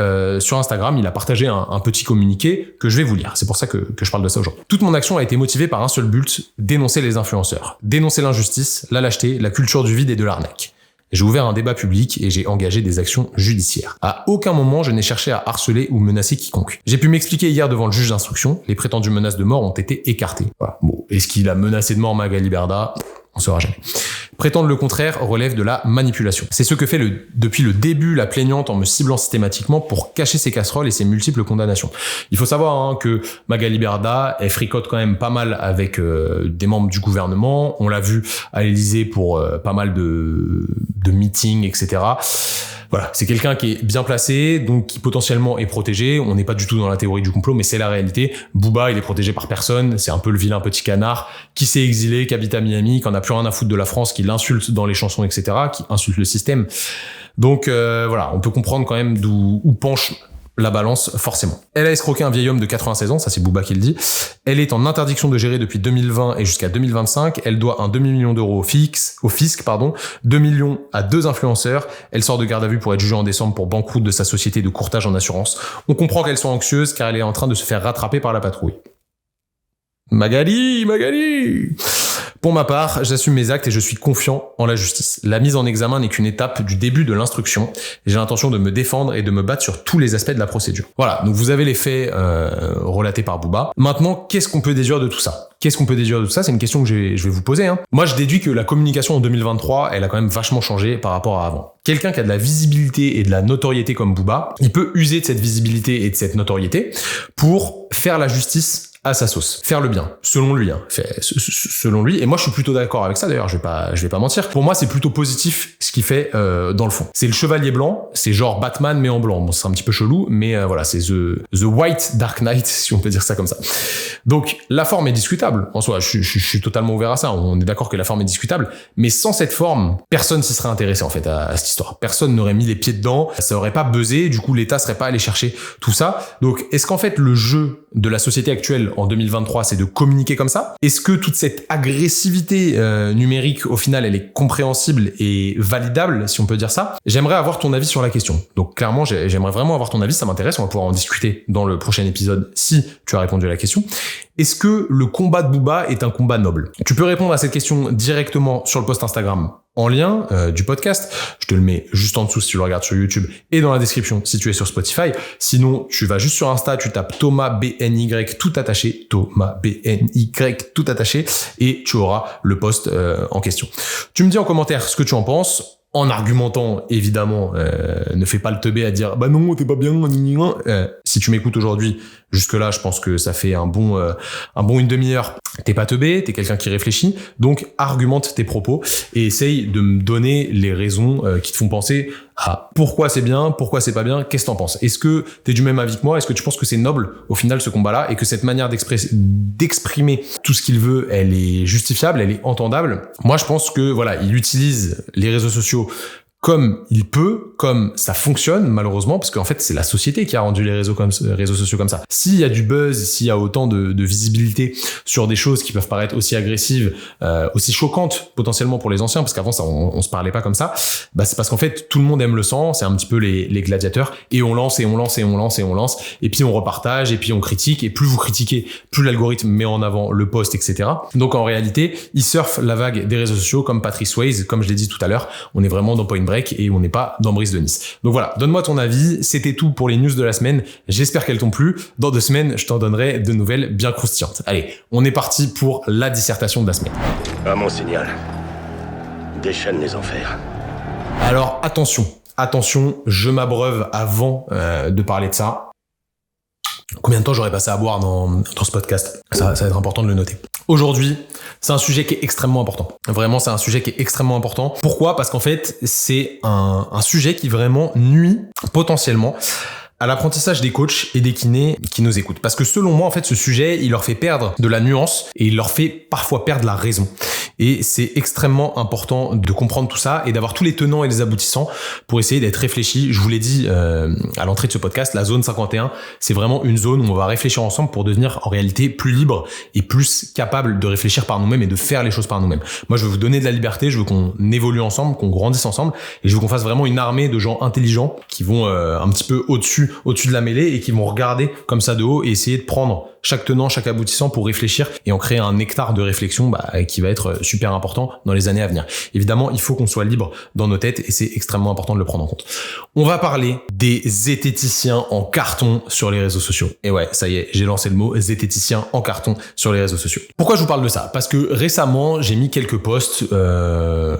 sur Instagram, il a partagé un petit communiqué que je vais vous lire. C'est pour ça que je parle de ça aujourd'hui. Toute mon action a été motivée par un seul but, dénoncer les influenceurs, dénoncer l'injustice, la lâcheté, la culture du vide et de l'arnaque. J'ai ouvert un débat public et j'ai engagé des actions judiciaires. À aucun moment, je n'ai cherché à harceler ou menacer quiconque. J'ai pu m'expliquer hier devant le juge d'instruction. Les prétendues menaces de mort ont été écartées. Voilà. Bon, est-ce qu'il a menacé de mort Magali Berda ? On saura jamais. Prétendre le contraire relève de la manipulation. C'est ce que fait depuis le début la plaignante en me ciblant systématiquement pour cacher ses casseroles et ses multiples condamnations. Il faut savoir que Magali Berda, elle fricote quand même pas mal avec des membres du gouvernement. On l'a vu à l'Élysée pour pas mal de meetings, etc. Voilà, c'est quelqu'un qui est bien placé, donc qui potentiellement est protégé. On n'est pas du tout dans la théorie du complot, mais c'est la réalité. Booba, il est protégé par personne. C'est un peu le vilain petit canard qui s'est exilé, qui habite à Miami, qui en a plus rien à foutre de la France, qui l'insulte dans les chansons, etc., qui insulte le système. Donc voilà, on peut comprendre quand même où penche la balance, forcément. Elle a escroqué un vieil homme de 96 ans, ça c'est Booba qui le dit. Elle est en interdiction de gérer depuis 2020 et jusqu'à 2025. Elle doit un demi-million d'euros au fisc, 2 millions à 2 influenceurs. Elle sort de garde à vue pour être jugée en décembre pour banqueroute de sa société de courtage en assurance. On comprend qu'elle soit anxieuse car elle est en train de se faire rattraper par la patrouille. Magali! Pour ma part, j'assume mes actes et je suis confiant en la justice. La mise en examen n'est qu'une étape du début de l'instruction. J'ai l'intention de me défendre et de me battre sur tous les aspects de la procédure. Voilà, donc vous avez les faits relatés par Booba. Maintenant, qu'est-ce qu'on peut déduire de tout ça ? C'est une question que je vais vous poser. Moi, je déduis que la communication en 2023, elle a quand même vachement changé par rapport à avant. Quelqu'un qui a de la visibilité et de la notoriété comme Booba, il peut user de cette visibilité et de cette notoriété pour faire la justice à sa sauce, faire le bien, selon lui, selon lui. Et moi, je suis plutôt d'accord avec ça. D'ailleurs, je vais pas mentir. Pour moi, c'est plutôt positif ce qu'il fait dans le fond. C'est le chevalier blanc, c'est genre Batman mais en blanc. Bon, c'est un petit peu chelou, mais voilà, c'est the White Dark Knight, si on peut dire ça comme ça. Donc, la forme est discutable. En soi, je suis totalement ouvert à ça. On est d'accord que la forme est discutable, mais sans cette forme, personne s'y serait intéressé en fait à cette histoire. Personne n'aurait mis les pieds dedans. Ça aurait pas buzzé. Du coup, l'État serait pas allé chercher tout ça. Donc, est-ce qu'en fait le jeu de la société actuelle en 2023, c'est de communiquer comme ça? Est-ce que toute cette agressivité numérique, au final, elle est compréhensible et validable, si on peut dire ça? J'aimerais avoir ton avis sur la question. Donc clairement, j'aimerais vraiment avoir ton avis, ça m'intéresse, on va pouvoir en discuter dans le prochain épisode si tu as répondu à la question. Est-ce que le combat de Booba est un combat noble? Tu peux répondre à cette question directement sur le post Instagram en lien du podcast. Je te le mets juste en dessous si tu le regardes sur YouTube et dans la description si tu es sur Spotify. Sinon, tu vas juste sur Insta, tu tapes Thomas BNY tout attaché, Thomas BNY tout attaché et tu auras le post en question. Tu me dis en commentaire ce que tu en penses. En argumentant, évidemment, ne fais pas le teubé à dire « Bah non, t'es pas bien, si tu m'écoutes aujourd'hui, jusque-là, je pense que ça fait un bon une demi-heure. T'es pas teubé, t'es quelqu'un qui réfléchit, donc argumente tes propos et essaye de me donner les raisons qui te font penser à pourquoi c'est bien, pourquoi c'est pas bien, qu'est-ce que t'en penses? Est-ce que t'es du même avis que moi? Est-ce que tu penses que c'est noble, au final, ce combat-là, et que cette manière d'exprimer tout ce qu'il veut, elle est justifiable, elle est entendable? Moi, je pense que, voilà, il utilise les réseaux sociaux comme il peut, comme ça fonctionne, malheureusement, parce qu'en fait, c'est la société qui a rendu les réseaux sociaux comme ça. S'il y a du buzz, s'il y a autant de visibilité sur des choses qui peuvent paraître aussi agressives, aussi choquantes, potentiellement pour les anciens, parce qu'avant, ça, on se parlait pas comme ça, bah, c'est parce qu'en fait, tout le monde aime le sang, c'est un petit peu les gladiateurs, et on lance, et puis on repartage, et puis on critique, et plus vous critiquez, plus l'algorithme met en avant le post, etc. Donc, en réalité, ils surfent la vague des réseaux sociaux comme Patrice Swayze, comme je l'ai dit tout à l'heure, on est vraiment dans Point Break, et on n'est pas dans Brise de Nice. Donc voilà, donne-moi ton avis, c'était tout pour les news de la semaine, j'espère qu'elles t'ont plu, dans 2 semaines, je t'en donnerai de nouvelles bien croustillantes. Allez, on est parti pour la dissertation de la semaine. À mon signal, déchaîne les enfers. Alors attention, je m'abreuve avant de parler de ça. Combien de temps j'aurais passé à boire dans ce podcast? Ça va être important de le noter. Aujourd'hui, c'est un sujet qui est extrêmement important. Vraiment, c'est un sujet qui est extrêmement important. Pourquoi? Parce qu'en fait, c'est un sujet qui vraiment nuit potentiellement à l'apprentissage des coachs et des kinés qui nous écoutent. Parce que selon moi, en fait, ce sujet, il leur fait perdre de la nuance et il leur fait parfois perdre la raison. Et c'est extrêmement important de comprendre tout ça et d'avoir tous les tenants et les aboutissants pour essayer d'être réfléchi. Je vous l'ai dit à l'entrée de ce podcast, la zone 51, c'est vraiment une zone où on va réfléchir ensemble pour devenir en réalité plus libre et plus capable de réfléchir par nous-mêmes et de faire les choses par nous-mêmes. Moi, je veux vous donner de la liberté, je veux qu'on évolue ensemble, qu'on grandisse ensemble et je veux qu'on fasse vraiment une armée de gens intelligents qui vont un petit peu au-dessus de la mêlée et qui vont regarder comme ça de haut et essayer de prendre chaque tenant, chaque aboutissant pour réfléchir et en créer un nectar de réflexion qui va être super important dans les années à venir. Évidemment, il faut qu'on soit libre dans nos têtes et c'est extrêmement important de le prendre en compte. On va parler des zététiciens en carton sur les réseaux sociaux. Et ouais, ça y est, j'ai lancé le mot zététicien en carton sur les réseaux sociaux. Pourquoi je vous parle de ça? Parce que récemment, j'ai mis quelques posts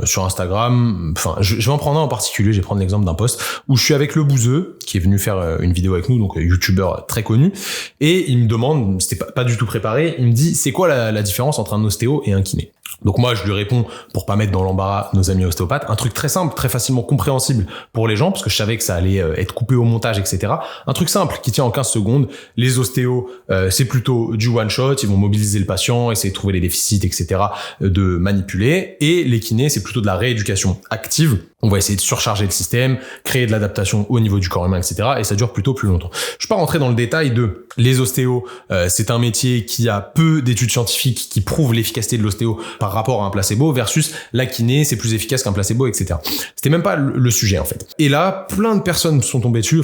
sur Instagram. Enfin, je vais en prendre un en particulier. Je vais prendre l'exemple d'un post où je suis avec le Bouzeux qui est venu faire une vidéo avec nous, donc youtubeur très connu, et il me demande, c'était pas du tout préparé, il me dit c'est quoi la différence entre un ostéo et un kiné? Donc moi je lui réponds, pour pas mettre dans l'embarras nos amis ostéopathes, un truc très simple, très facilement compréhensible pour les gens, parce que je savais que ça allait être coupé au montage, etc. Un truc simple qui tient en 15 secondes. Les ostéos, c'est plutôt du one shot, ils vont mobiliser le patient, essayer de trouver les déficits, etc., de manipuler. Et les kinés, c'est plutôt de la rééducation active. On va essayer de surcharger le système, créer de l'adaptation au niveau du corps humain, etc. Et ça dure plutôt plus longtemps. Je vais pas rentrer dans le détail de les ostéos. C'est un métier qui a peu d'études scientifiques qui prouvent l'efficacité de l'ostéo par rapport à un placebo versus la kiné, c'est plus efficace qu'un placebo, etc. C'était même pas le sujet en fait. Et là, plein de personnes me sont tombées dessus.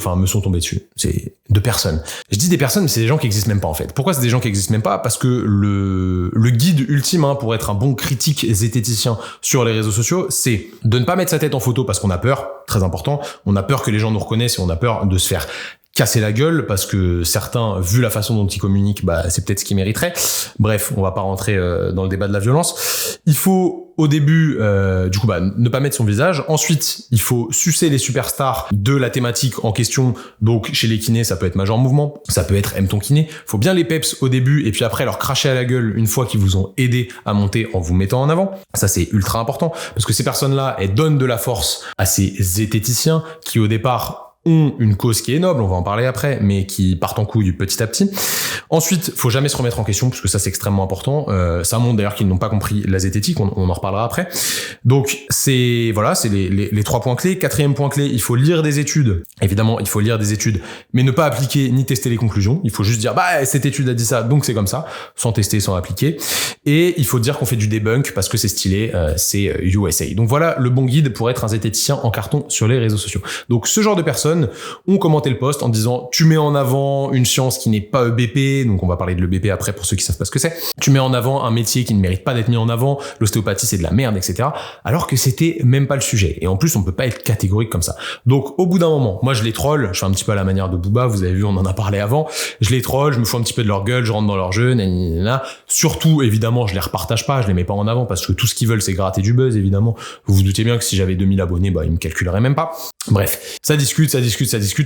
C'est de personnes. Je dis des personnes, mais c'est des gens qui existent même pas en fait. Pourquoi c'est des gens qui existent même pas? Parce que le guide ultime pour être un bon critique zététicien sur les réseaux sociaux, c'est de ne pas mettre sa tête en photo parce qu'on a peur, très important. On a peur que les gens nous reconnaissent et on a peur de se faire casser la gueule parce que certains, vu la façon dont ils communiquent, c'est peut-être ce qu'ils mériteraient. Bref, on va pas rentrer dans le débat de la violence. Il faut au début, ne pas mettre son visage. Ensuite, il faut sucer les superstars de la thématique en question. Donc, chez les kinés, ça peut être Major Mouvement, ça peut être Aime ton kiné. Faut bien les peps au début et puis après leur cracher à la gueule une fois qu'ils vous ont aidé à monter en vous mettant en avant. Ça, c'est ultra important parce que ces personnes-là, elles donnent de la force à ces zététiciens qui, au départ, ont une cause qui est noble, on va en parler après, mais qui partent en couille petit à petit. Ensuite, faut jamais se remettre en question, parce que ça c'est extrêmement important. Ça montre d'ailleurs qu'ils n'ont pas compris la zététique, on en reparlera après. Donc c'est les 3 points clés. 4e point clé, il faut lire des études. Évidemment, il faut lire des études, mais ne pas appliquer ni tester les conclusions. Il faut juste dire cette étude a dit ça, donc c'est comme ça, sans tester, sans appliquer. Et il faut dire qu'on fait du debunk parce que c'est stylé, c'est USA. Donc voilà le bon guide pour être un zététicien en carton sur les réseaux sociaux. Donc ce genre de personnes ont commenté le post en disant tu mets en avant une science qui n'est pas EBP, donc on va parler de l'EBP après pour ceux qui savent pas ce que c'est. Tu mets en avant un métier qui ne mérite pas d'être mis en avant, l'ostéopathie c'est de la merde, etc. Alors que c'était même pas le sujet. Et en plus on peut pas être catégorique comme ça. Donc au bout d'un moment, moi je les troll, je fais un petit peu à la manière de Booba, vous avez vu, on en a parlé avant, je les troll, je me fous un petit peu de leur gueule, je rentre dans leur jeu, nanana. Surtout évidemment je les repartage pas, je les mets pas en avant parce que tout ce qu'ils veulent c'est gratter du buzz évidemment. Vous vous doutez bien que si j'avais 2000 abonnés, ils me calculeraient même pas. Bref, ça discute,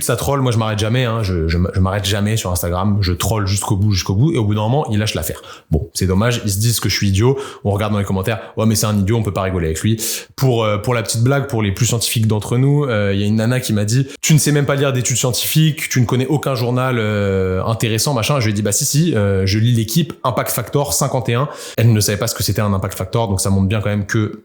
ça troll. Moi, je m'arrête jamais, je m'arrête jamais sur Instagram. Je troll jusqu'au bout. Et au bout d'un moment, ils lâchent l'affaire. Bon, c'est dommage. Ils se disent que je suis idiot. On regarde dans les commentaires. Ouais, mais c'est un idiot. On peut pas rigoler avec lui. Pour la petite blague, pour les plus scientifiques d'entre nous, il y a une nana qui m'a dit, tu ne sais même pas lire d'études scientifiques. Tu ne connais aucun journal, intéressant, machin. Je lui ai dit, si, je lis l'équipe Impact Factor 51. Elle ne savait pas ce que c'était un Impact Factor. Donc ça montre bien quand même que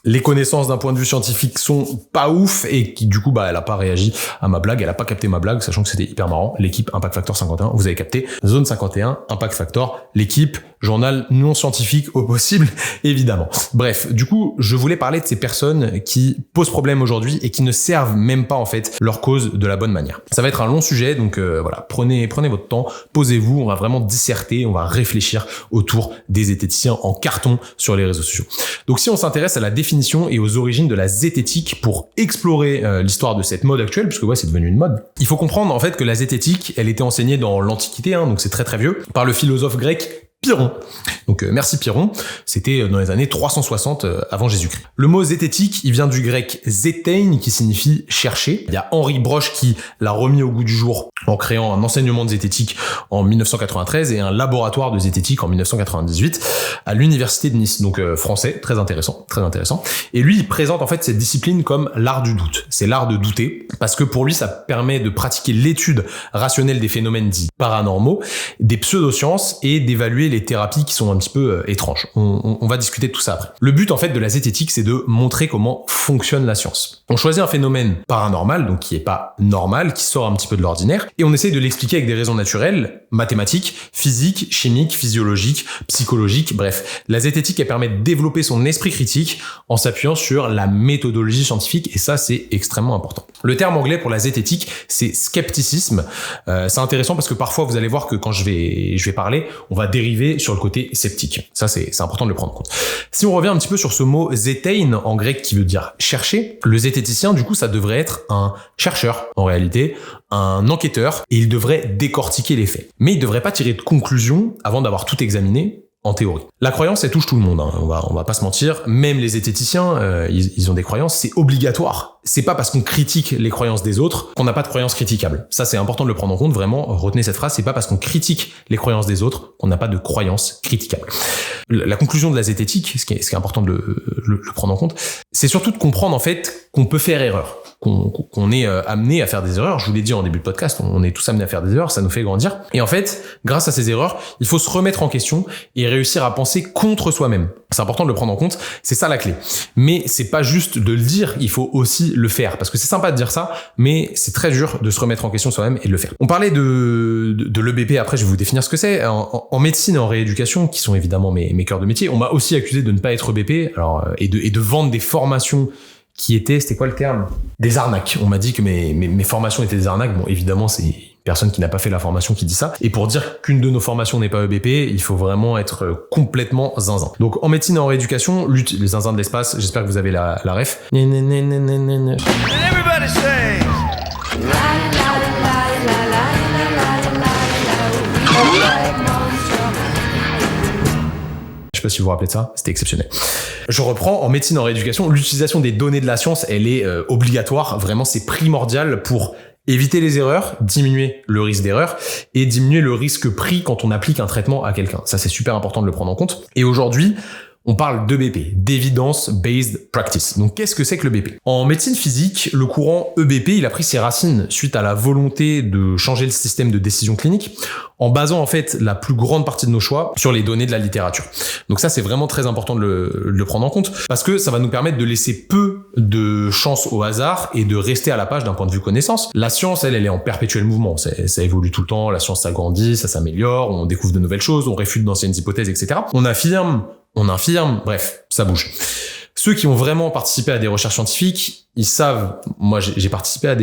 les connaissances d'un point de vue scientifique sont pas ouf et qui du coup elle a pas réagi à ma blague, elle a pas capté ma blague, sachant que c'était hyper marrant. L'équipe Impact Factor 51, vous avez capté, zone 51, Impact Factor, l'équipe, journal non scientifique au possible, évidemment. Bref, du coup, je voulais parler de ces personnes qui posent problème aujourd'hui et qui ne servent même pas en fait leur cause de la bonne manière. Ça va être un long sujet, donc prenez votre temps, posez-vous, on va vraiment disserter, on va réfléchir autour des zététiciens en carton sur les réseaux sociaux. Donc si on s'intéresse à la définition et aux origines de la zététique pour explorer l'histoire de cette mode actuelle, puisque c'est devenu une mode, il faut comprendre en fait que la zététique, elle était enseignée dans l'Antiquité, donc c'est très très vieux, par le philosophe grec Pyrrhon. Donc merci Pyrrhon, c'était dans les années 360 avant Jésus-Christ. Le mot zététique, il vient du grec zétein qui signifie chercher. Il y a Henri Broche qui l'a remis au goût du jour en créant un enseignement de zététique en 1993 et un laboratoire de zététique en 1998 à l'université de Nice. Donc français, très intéressant. Et lui, il présente en fait cette discipline comme l'art du doute. C'est l'art de douter. parce que pour lui, ça permet de pratiquer l'étude rationnelle des phénomènes dits paranormaux, des pseudosciences et d'évaluer les thérapies qui sont un petit peu étranges. On va discuter de tout ça après. Le but en fait de la zététique, c'est de montrer comment fonctionne la science. On choisit un phénomène paranormal, donc qui est pas normal, qui sort un petit peu de l'ordinaire, et on essaye de l'expliquer avec des raisons naturelles, mathématiques, physiques, chimiques, physiologiques, psychologiques, bref. La zététique, elle permet de développer son esprit critique en s'appuyant sur la méthodologie scientifique, et ça, c'est extrêmement important. Le terme anglais pour la zététique, c'est scepticisme. C'est intéressant parce que parfois, vous allez voir que quand je vais parler, on va dériver sur le côté sceptique. Ça, c'est important de le prendre en compte. Si on revient un petit peu sur ce mot zétein, en grec, qui veut dire chercher, le zététicien, du coup, ça devrait être un chercheur, en réalité, un enquêteur, et il devrait décortiquer les faits. Mais il devrait pas tirer de conclusion avant d'avoir tout examiné, en théorie. La croyance, elle touche tout le monde, hein. On va pas se mentir. Même les zététiciens, ils ont des croyances, c'est obligatoire. C'est pas parce qu'on critique les croyances des autres qu'on n'a pas de croyances critiquables. Ça, c'est important de le prendre en compte, vraiment. Retenez cette phrase, c'est pas parce qu'on critique les croyances des autres qu'on n'a pas de croyances critiquables. La conclusion de la zététique, ce qui est important de le prendre en compte, c'est surtout de comprendre, en fait, qu'on peut faire erreur. Qu'on est amené à faire des erreurs. Je vous l'ai dit en début de podcast, on est tous amenés à faire des erreurs, ça nous fait grandir. Et en fait, grâce à ces erreurs, il faut se remettre en question et réussir à penser contre soi-même. C'est important de le prendre en compte, c'est ça la clé. Mais c'est pas juste de le dire, il faut aussi le faire. Parce que c'est sympa de dire ça, mais c'est très dur de se remettre en question soi-même et de le faire. On parlait de l'EBP, après je vais vous définir ce que c'est. En médecine et en rééducation, qui sont évidemment mes cœurs de métier, on m'a aussi accusé de ne pas être EBP, alors, et de vendre des formations qui étaient, c'était quoi le terme? Des arnaques. On m'a dit que mes formations étaient des arnaques. Bon, évidemment, c'est une personne qui n'a pas fait la formation qui dit ça. Et pour dire qu'une de nos formations n'est pas EBP, il faut vraiment être complètement zinzin. Donc, en médecine et en rééducation, lutte les zinzins de l'espace, j'espère que vous avez la ref. Je sais pas si vous vous rappelez de ça, c'était exceptionnel. Je reprends, en médecine en rééducation, l'utilisation des données de la science, elle est obligatoire, vraiment c'est primordial pour éviter les erreurs, diminuer le risque d'erreur et diminuer le risque pris quand on applique un traitement à quelqu'un. Ça c'est super important de le prendre en compte. Et aujourd'hui, on parle d'EBP, d'Evidence-Based Practice. Donc, qu'est-ce que c'est que l'EBP? En médecine physique, le courant EBP, il a pris ses racines suite à la volonté de changer le système de décision clinique en basant en fait la plus grande partie de nos choix sur les données de la littérature. Donc ça, c'est vraiment très important de le prendre en compte parce que ça va nous permettre de laisser peu de chance au hasard et de rester à la page d'un point de vue connaissance. La science, elle est en perpétuel mouvement. Ça évolue tout le temps, la science s'agrandit, ça s'améliore, on découvre de nouvelles choses, on réfute d'anciennes hypothèses, etc. On infirme, bref, ça bouge. Ceux qui ont vraiment participé à des recherches scientifiques, ils savent, moi j'ai participé à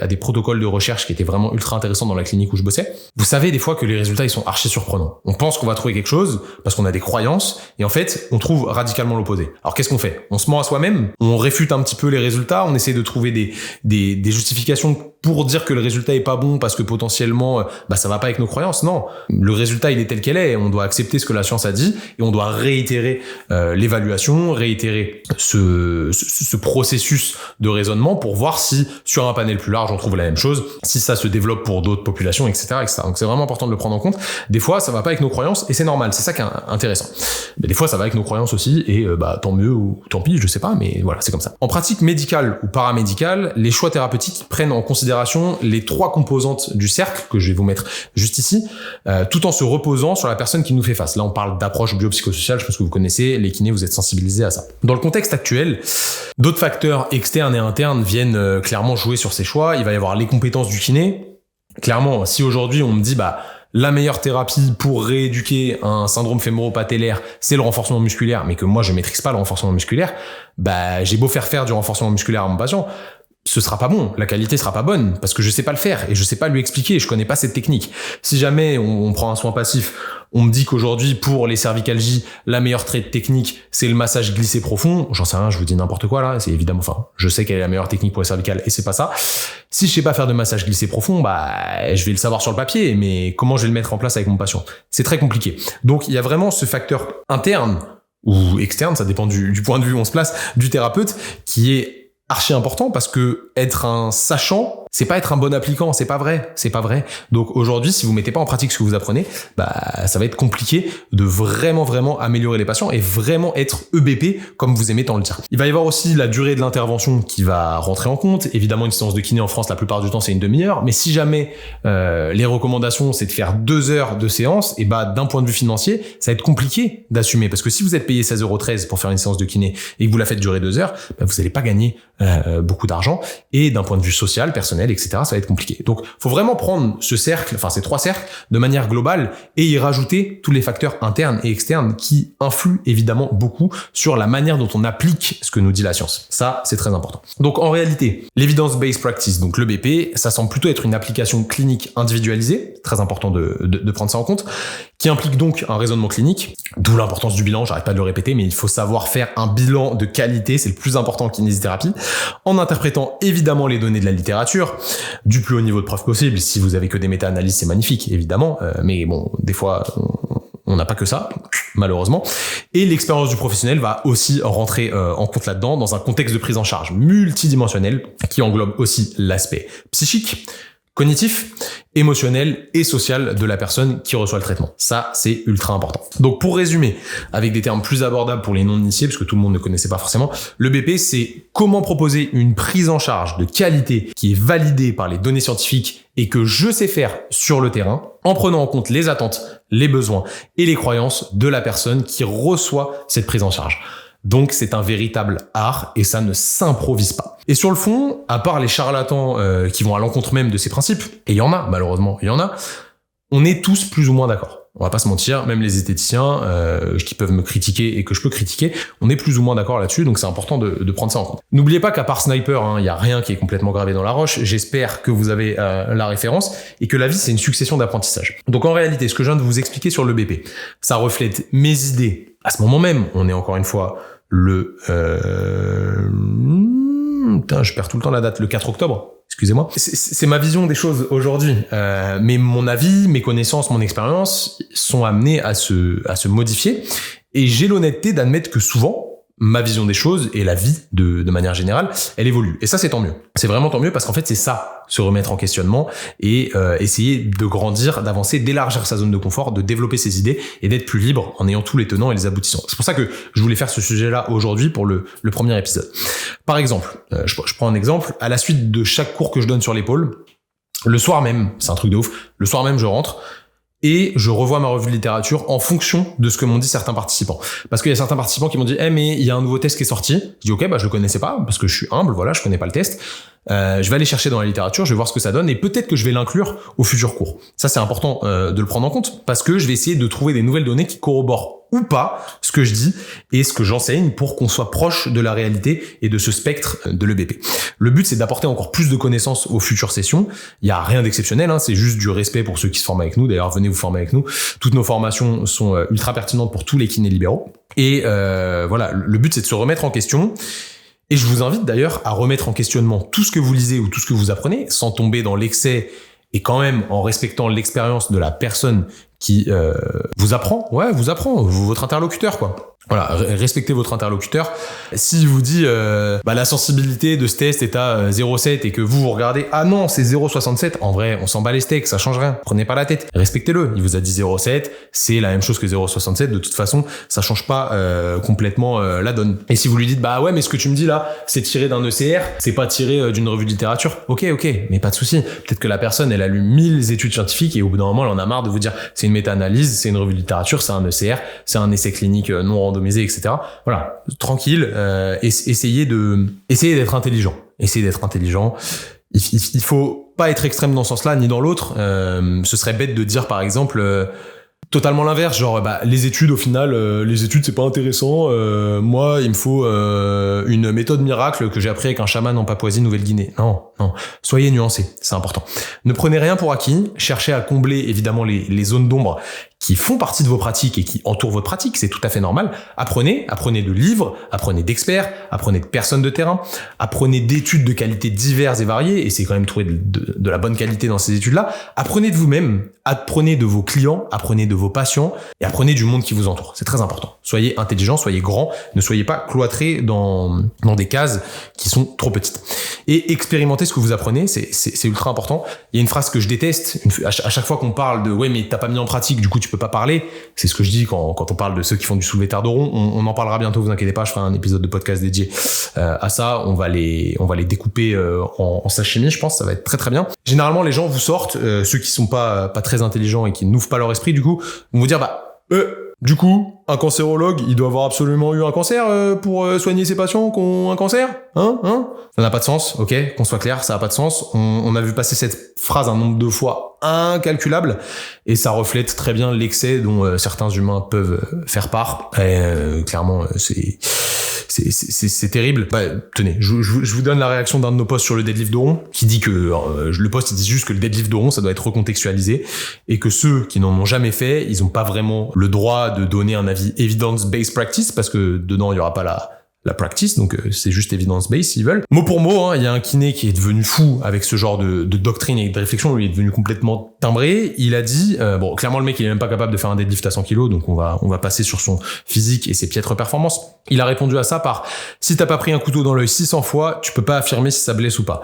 des protocoles de recherche qui étaient vraiment ultra intéressants dans la clinique où je bossais. Vous savez des fois que les résultats ils sont archi surprenants. On pense qu'on va trouver quelque chose parce qu'on a des croyances et en fait on trouve radicalement l'opposé. Alors qu'est-ce qu'on fait? On se ment à soi-même, on réfute un petit peu les résultats, on essaie de trouver des justifications pour dire que le résultat est pas bon parce que potentiellement ça va pas avec nos croyances. Non, le résultat il est tel qu'elle est, on doit accepter ce que la science a dit et on doit réitérer l'évaluation, réitérer ce processus de raisonnement pour voir si sur un panel plus large on trouve la même chose, si ça se développe pour d'autres populations, etc., etc. Donc c'est vraiment important de le prendre en compte. Des fois ça va pas avec nos croyances et c'est normal, c'est ça qui est intéressant. Mais des fois ça va avec nos croyances aussi et tant mieux ou tant pis, je sais pas, mais voilà, c'est comme ça. En pratique médicale ou paramédicale, les choix thérapeutiques prennent en considération les 3 composantes du cercle que je vais vous mettre juste ici, tout en se reposant sur la personne qui nous fait face. Là on parle d'approche biopsychosociale, je pense que vous connaissez, les kinés, vous êtes sensibilisés à ça. Dans le contexte actuel, d'autres facteurs externes et internes viennent clairement jouer sur ces choix. Il va y avoir les compétences du kiné. Clairement, si aujourd'hui on me dit la meilleure thérapie pour rééduquer un syndrome fémoro-patellaire, c'est le renforcement musculaire, mais que moi je maîtrise pas le renforcement musculaire, j'ai beau faire du renforcement musculaire à mon patient, ce sera pas bon, la qualité sera pas bonne, parce que je sais pas le faire, et je sais pas lui expliquer, je connais pas cette technique. Si jamais on prend un soin passif, on me dit qu'aujourd'hui, pour les cervicalgies, la meilleure technique, c'est le massage glissé profond, j'en sais rien, je vous dis n'importe quoi là, c'est évidemment, je sais quelle est la meilleure technique pour les cervicales, et c'est pas ça. Si je sais pas faire de massage glissé profond, je vais le savoir sur le papier, mais comment je vais le mettre en place avec mon patient? C'est très compliqué. Donc, il y a vraiment ce facteur interne, ou externe, ça dépend du point de vue où on se place, du thérapeute, qui est archi important parce que être un sachant, c'est pas être un bon appliquant, c'est pas vrai. Donc aujourd'hui, si vous mettez pas en pratique ce que vous apprenez, ça va être compliqué de vraiment améliorer les patients et vraiment être EBP comme vous aimez tant le dire. Il va y avoir aussi la durée de l'intervention qui va rentrer en compte. Évidemment, une séance de kiné en France, la plupart du temps, c'est une demi-heure, mais si jamais les recommandations, c'est de faire 2 heures de séance, et d'un point de vue financier, ça va être compliqué d'assumer, parce que si vous êtes payé 16,13 € pour faire une séance de kiné et que vous la faites durer 2 heures, vous n'allez pas gagner beaucoup d'argent, et d'un point de vue social, personnel, etc., ça va être compliqué. Donc, faut vraiment prendre ces 3 cercles de manière globale et y rajouter tous les facteurs internes et externes qui influent évidemment beaucoup sur la manière dont on applique ce que nous dit la science. Ça, c'est très important. Donc, en réalité, l'evidence-based practice, donc l'EBP, ça semble plutôt être une application clinique individualisée, très important de prendre ça en compte, qui implique donc un raisonnement clinique, d'où l'importance du bilan, j'arrête pas de le répéter, mais il faut savoir faire un bilan de qualité, c'est le plus important en kinésithérapie, en interprétant évidemment les données de la littérature, du plus haut niveau de preuve possible. Si vous avez que des méta-analyses, c'est magnifique, évidemment, mais bon, des fois, on n'a pas que ça, malheureusement. Et l'expérience du professionnel va aussi rentrer en compte là-dedans, dans un contexte de prise en charge multidimensionnel, qui englobe aussi l'aspect psychique, cognitif, émotionnel et social de la personne qui reçoit le traitement. Ça, c'est ultra important. Donc, pour résumer, avec des termes plus abordables pour les non-initiés, parce que tout le monde ne connaissait pas forcément, le BP, c'est comment proposer une prise en charge de qualité qui est validée par les données scientifiques et que je sais faire sur le terrain, en prenant en compte les attentes, les besoins et les croyances de la personne qui reçoit cette prise en charge. Donc, c'est un véritable art et ça ne s'improvise pas. Et sur le fond, à part les charlatans qui vont à l'encontre même de ces principes, et il y en a, malheureusement, il y en a, on est tous plus ou moins d'accord. On va pas se mentir, même les esthéticiens qui peuvent me critiquer et que je peux critiquer, on est plus ou moins d'accord là-dessus, donc c'est important de prendre ça en compte. N'oubliez pas qu'à part Sniper, il y a rien qui est complètement gravé dans la roche. J'espère que vous avez la référence et que la vie, c'est une succession d'apprentissages. Donc en réalité, ce que je viens de vous expliquer sur le BP, ça reflète mes idées. À ce moment même, on est encore une fois le... je perds tout le temps la date, le 4 octobre. Excusez-moi. C'est ma vision des choses aujourd'hui. Mais mon avis, mes connaissances, mon expérience sont amenées à se modifier. Et j'ai l'honnêteté d'admettre que souvent, ma vision des choses et la vie de manière générale, elle évolue. Et ça, c'est tant mieux. C'est vraiment tant mieux parce qu'en fait, c'est ça, se remettre en questionnement et essayer de grandir, d'avancer, d'élargir sa zone de confort, de développer ses idées et d'être plus libre en ayant tous les tenants et les aboutissants. C'est pour ça que je voulais faire ce sujet-là aujourd'hui pour le premier épisode. Par exemple, je prends un exemple, à la suite de chaque cours que je donne sur l'épaule, le soir même, c'est un truc de ouf, le soir même, je rentre et je revois ma revue de littérature en fonction de ce que m'ont dit certains participants. Parce qu'il y a certains participants qui m'ont dit « mais il y a un nouveau test qui est sorti. » Je dis « Ok, je le connaissais pas, parce que je suis humble, voilà, je connais pas le test. Je vais aller chercher dans la littérature, je vais voir ce que ça donne, et peut-être que je vais l'inclure au futur cours. » Ça, c'est important de le prendre en compte, parce que je vais essayer de trouver des nouvelles données qui corroborent ou pas ce que je dis et ce que j'enseigne pour qu'on soit proche de la réalité et de ce spectre de l'EBP. Le but, c'est d'apporter encore plus de connaissances aux futures sessions. Il y a rien d'exceptionnel, c'est juste du respect pour ceux qui se forment avec nous. D'ailleurs, venez vous former avec nous. Toutes nos formations sont ultra pertinentes pour tous les kinés libéraux. Et voilà, le but, c'est de se remettre en question. Et je vous invite d'ailleurs à remettre en questionnement tout ce que vous lisez ou tout ce que vous apprenez, sans tomber dans l'excès et quand même en respectant l'expérience de la personne qui vous apprend, votre interlocuteur, quoi. Voilà, respectez votre interlocuteur. S'il vous dit la sensibilité de ce test est à 0,7 et que vous regardez « Ah non, c'est 0,67 », en vrai, on s'en bat les steaks, ça change rien. Prenez pas la tête. Respectez-le. Il vous a dit 0,7, c'est la même chose que 0,67. De toute façon, ça change pas complètement la donne. Et si vous lui dites « Bah ouais, mais ce que tu me dis là, c'est tiré d'un ECR, c'est pas tiré d'une revue de littérature. » Ok, mais pas de souci. Peut-être que la personne, elle a lu 1000 études scientifiques et au bout d'un moment, elle en a marre de vous dire « C'est une méta-analyse, c'est une revue de littérature, c'est un ECR, c'est un essai clinique non randomisé, etc. » Voilà, tranquille, essayez d'être intelligent. Essayez d'être intelligent. Il faut pas être extrême dans ce sens-là, ni dans l'autre. Ce serait bête de dire, par exemple, totalement l'inverse, genre les études, au final, les études, c'est pas intéressant. Moi, il me faut une méthode miracle que j'ai appris avec un chaman en Papouasie-Nouvelle-Guinée. Non. Soyez nuancés, c'est important. Ne prenez rien pour acquis. Cherchez à combler, évidemment, les zones d'ombre qui font partie de vos pratiques et qui entourent votre pratique, c'est tout à fait normal. Apprenez de livres, apprenez d'experts, apprenez de personnes de terrain, apprenez d'études de qualité diverses et variées, et c'est quand même trouver de la bonne qualité dans ces études-là. Apprenez de vous-même, apprenez de vos clients, apprenez de vos patients, et apprenez du monde qui vous entoure. C'est très important. Soyez intelligent, soyez grand, ne soyez pas cloîtrés dans des cases qui sont trop petites. Et expérimentez ce que vous apprenez, c'est ultra important. Il y a une phrase que je déteste, à chaque fois qu'on parle de « ouais, mais t'as pas mis en pratique, du coup tu peux pas parler », c'est ce que je dis quand on parle de ceux qui font du soulevé terre de rond. On en parlera bientôt, vous inquiétez pas, je ferai un épisode de podcast dédié à ça. On va les découper en sashimi, je pense, ça va être très très bien. Généralement, les gens vous sortent, ceux qui sont pas très intelligents et qui n'ouvrent pas leur esprit, du coup, vont vous dire du coup, un cancérologue, il doit avoir absolument eu un cancer pour soigner ses patients qui ont un cancer, hein Ça n'a pas de sens, ok, qu'on soit clair, ça n'a pas de sens. On a vu passer cette phrase un nombre de fois incalculable, et ça reflète très bien l'excès dont certains humains peuvent faire part. Et, clairement, c'est terrible. Tenez, je vous donne la réaction d'un de nos posts sur le deadlift de rond, qui dit que le post il dit juste que le deadlift de rond ça doit être recontextualisé, et que ceux qui n'en ont jamais fait, ils ont pas vraiment le droit de donner un avis evidence-based practice, parce que dedans il y aura pas la practice, donc c'est juste evidence-based s'ils veulent. Mot pour mot, il y a un kiné qui est devenu fou avec ce genre de doctrine et de réflexion, lui est devenu complètement timbré. Il a dit, clairement le mec il est même pas capable de faire un deadlift à 100 kg, donc on va passer sur son physique et ses piètres performances. Il a répondu à ça par « si t'as pas pris un couteau dans l'œil 600 fois, tu peux pas affirmer si ça blesse ou pas ».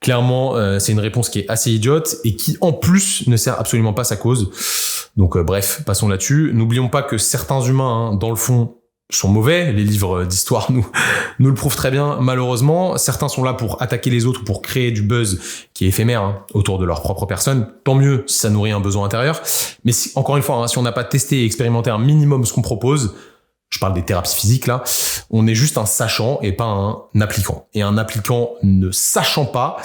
Clairement, c'est une réponse qui est assez idiote et qui en plus ne sert absolument pas sa cause. Donc bref, passons là-dessus. N'oublions pas que certains humains, dans le fond, sont mauvais. Les livres d'histoire nous le prouvent très bien, malheureusement. Certains sont là pour attaquer les autres, pour créer du buzz qui est éphémère autour de leur propre personne. Tant mieux si ça nourrit un besoin intérieur. Mais encore une fois, si on n'a pas testé et expérimenté un minimum ce qu'on propose, je parle des thérapies physiques là, on est juste un sachant et pas un appliquant. Et un appliquant ne sachant pas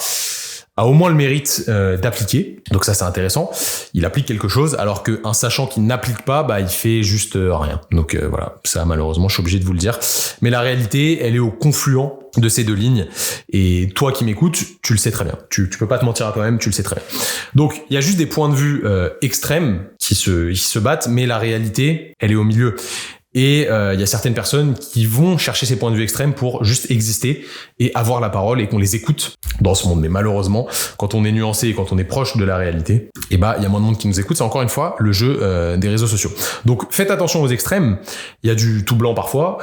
a au moins le mérite d'appliquer. Donc ça c'est intéressant. Il applique quelque chose, alors qu'un sachant qui n'applique pas, il fait juste rien. Donc voilà, ça malheureusement je suis obligé de vous le dire. Mais la réalité, elle est au confluent de ces deux lignes. Et toi qui m'écoutes, tu le sais très bien. Tu peux pas te mentir à toi-même, tu le sais très bien. Donc il y a juste des points de vue extrêmes qui se battent, mais la réalité, elle est au milieu. Et il y a certaines personnes qui vont chercher ces points de vue extrêmes pour juste exister et avoir la parole et qu'on les écoute dans ce monde. Mais malheureusement, quand on est nuancé et quand on est proche de la réalité, il y a moins de monde qui nous écoute. C'est encore une fois le jeu des réseaux sociaux. Donc faites attention aux extrêmes. Il y a du tout blanc parfois,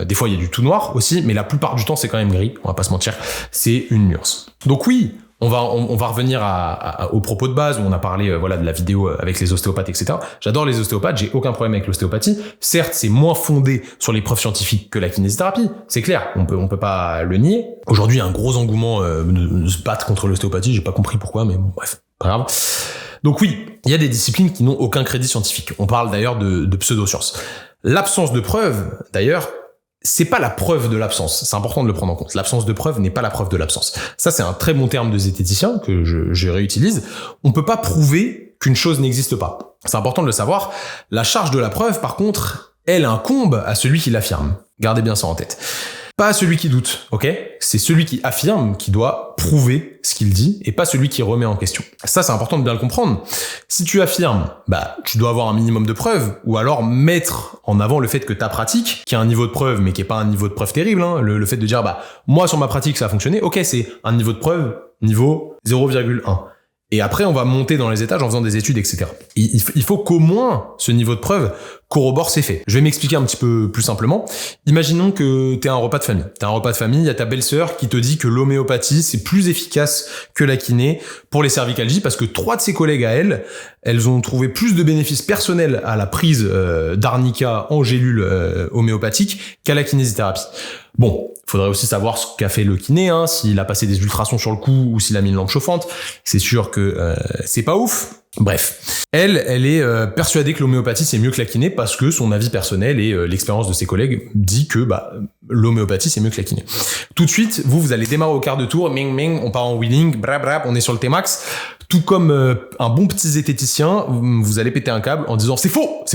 des fois il y a du tout noir aussi, mais la plupart du temps c'est quand même gris. On va pas se mentir, c'est une nuance. Donc oui, on va revenir aux propos de base où on a parlé de la vidéo avec les ostéopathes, etc. J'adore les ostéopathes, j'ai aucun problème avec l'ostéopathie. Certes, c'est moins fondé sur les preuves scientifiques que la kinésithérapie, c'est clair, on peut pas le nier. Aujourd'hui, il y a un gros engouement de se battre contre l'ostéopathie, j'ai pas compris pourquoi, mais bon, bref, pas grave. Donc oui, il y a des disciplines qui n'ont aucun crédit scientifique. On parle d'ailleurs de pseudosciences. L'absence de preuves, d'ailleurs, c'est pas la preuve de l'absence. C'est important de le prendre en compte. L'absence de preuve n'est pas la preuve de l'absence. Ça, c'est un très bon terme de zététicien que je réutilise. On peut pas prouver qu'une chose n'existe pas. C'est important de le savoir. La charge de la preuve, par contre, elle incombe à celui qui l'affirme. Gardez bien ça en tête. Pas à celui qui doute, ok ? C'est celui qui affirme qui doit prouver ce qu'il dit et pas celui qui remet en question. Ça, c'est important de bien le comprendre. Si tu affirmes, tu dois avoir un minimum de preuves, ou alors mettre en avant le fait que ta pratique, qui a un niveau de preuve, mais qui est pas un niveau de preuve terrible, le fait de dire, moi, sur ma pratique, ça a fonctionné, ok, c'est un niveau de preuve, niveau 0,1. Et après, on va monter dans les étages en faisant des études, etc. Il faut qu'au moins ce niveau de preuve corrobore ses faits. Je vais m'expliquer un petit peu plus simplement. Imaginons que t'es un repas de famille. T'as un repas de famille, il y a ta belle-sœur qui te dit que l'homéopathie, c'est plus efficace que la kiné pour les cervicalgies parce que 3 de ses collègues à elles ont trouvé plus de bénéfices personnels à la prise d'arnica en gélule homéopathique qu'à la kinésithérapie. Bon, faudrait aussi savoir ce qu'a fait le kiné, s'il a passé des ultrasons sur le cou ou s'il a mis une lampe chauffante. C'est sûr que c'est pas ouf. Bref, elle est persuadée que l'homéopathie c'est mieux que la kiné parce que son avis personnel et l'expérience de ses collègues dit que l'homéopathie c'est mieux que la kiné. Tout de suite, vous allez démarrer au quart de tour, ming, on part en wheeling, brab, on est sur le T-max. Tout comme un bon petit zététicien, vous allez péter un câble en disant c'est faux.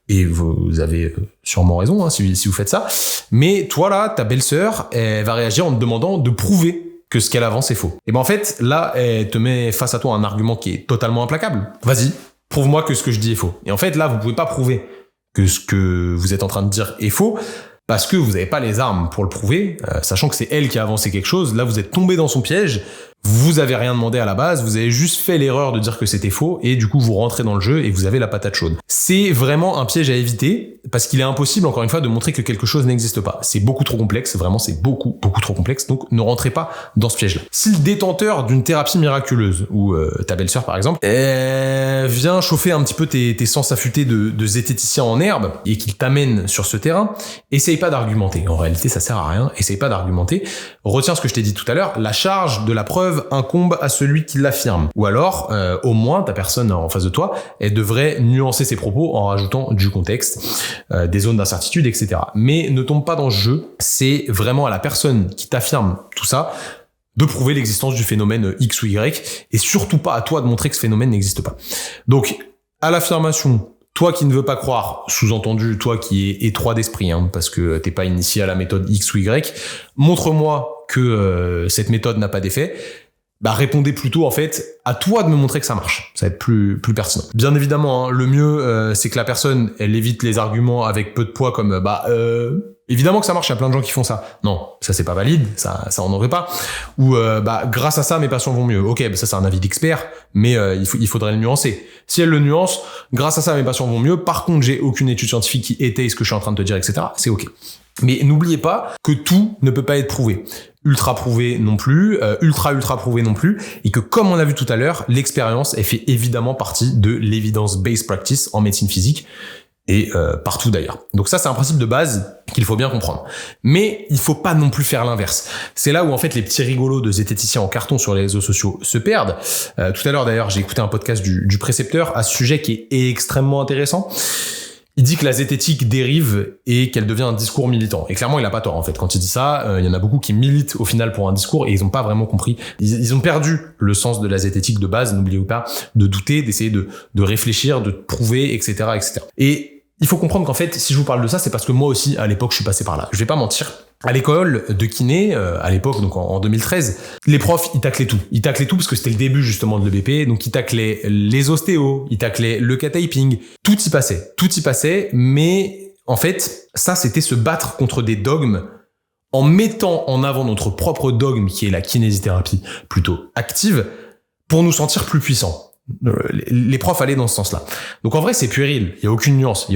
Et vous avez sûrement raison si vous faites ça. Mais toi là, ta belle-sœur, elle va réagir en te demandant de prouver que ce qu'elle avance est faux. Et en fait, là, elle te met face à toi un argument qui est totalement implacable. Vas-y, prouve-moi que ce que je dis est faux. Et en fait, là, vous pouvez pas prouver que ce que vous êtes en train de dire est faux, parce que vous n'avez pas les armes pour le prouver, sachant que c'est elle qui a avancé quelque chose. Là, vous êtes tombé dans son piège, vous avez rien demandé à la base, vous avez juste fait l'erreur de dire que c'était faux, et du coup, vous rentrez dans le jeu et vous avez la patate chaude. C'est vraiment un piège à éviter, parce qu'il est impossible, encore une fois, de montrer que quelque chose n'existe pas. C'est beaucoup trop complexe, vraiment, c'est beaucoup trop complexe, donc ne rentrez pas dans ce piège-là. Si le détenteur d'une thérapie miraculeuse, ou ta belle-sœur par exemple, vient chauffer un petit peu tes sens affûtés de zététicien en herbe, et qu'il t'amène sur ce terrain, essaye pas d'argumenter. En réalité, ça sert à rien, essaye pas d'argumenter. Retiens ce que je t'ai dit tout à l'heure, la charge de la preuve incombe à celui qui l'affirme. Ou alors, au moins, ta personne en face de toi, elle devrait nuancer ses propos en rajoutant du contexte, des zones d'incertitude, etc. Mais ne tombe pas dans ce jeu, c'est vraiment à la personne qui t'affirme tout ça de prouver l'existence du phénomène X ou Y, et surtout pas à toi de montrer que ce phénomène n'existe pas. Donc, à l'affirmation, toi qui ne veux pas croire, sous-entendu, toi qui es étroit d'esprit, parce que t'es pas initié à la méthode X ou Y, montre-moi que cette méthode n'a pas d'effet. Bah répondez plutôt en fait à toi de me montrer que ça marche, ça va être plus pertinent. Bien évidemment, le mieux c'est que la personne elle évite les arguments avec peu de poids comme évidemment que ça marche, il y a plein de gens qui font ça. Non, ça c'est pas valide, ça on n'aurait pas. Ou grâce à ça mes patients vont mieux. Ok, ça c'est un avis d'expert, mais il faudrait le nuancer. Si elle le nuance, grâce à ça mes patients vont mieux. Par contre, j'ai aucune étude scientifique qui étaye ce que je suis en train de te dire, etc. C'est ok. Mais n'oubliez pas que tout ne peut pas être prouvé. Ultra prouvé non plus, ultra prouvé non plus, et que comme on l'a vu tout à l'heure, l'expérience, elle fait évidemment partie de l'evidence-based practice en médecine physique, et partout d'ailleurs. Donc ça, c'est un principe de base qu'il faut bien comprendre. Mais il faut pas non plus faire l'inverse. C'est là où en fait les petits rigolos de zététiciens en carton sur les réseaux sociaux se perdent. Tout à l'heure d'ailleurs, j'ai écouté un podcast du précepteur à ce sujet qui est extrêmement intéressant. Il dit que la zététique dérive et qu'elle devient un discours militant. Et clairement, il a pas tort, en fait. Quand il dit ça, il y en a beaucoup qui militent au final pour un discours et ils ont pas vraiment compris. Ils ont perdu le sens de la zététique de base, n'oubliez pas, de douter, d'essayer de réfléchir, de prouver, etc., etc. Et il faut comprendre qu'en fait, si je vous parle de ça, c'est parce que moi aussi, à l'époque, je suis passé par là. Je vais pas mentir. À l'école de kiné, à l'époque, donc en 2013, les profs, ils taclaient tout. Ils taclaient tout parce que c'était le début, justement, de l'EBP. Donc, ils taclaient les ostéos, ils taclaient le K-typing. Tout y passait. Mais, en fait, ça, c'était se battre contre des dogmes en mettant en avant notre propre dogme, qui est la kinésithérapie plutôt active, pour nous sentir plus puissants. Les profs allaient dans ce sens-là. Donc en vrai, c'est puéril. Il y a aucune nuance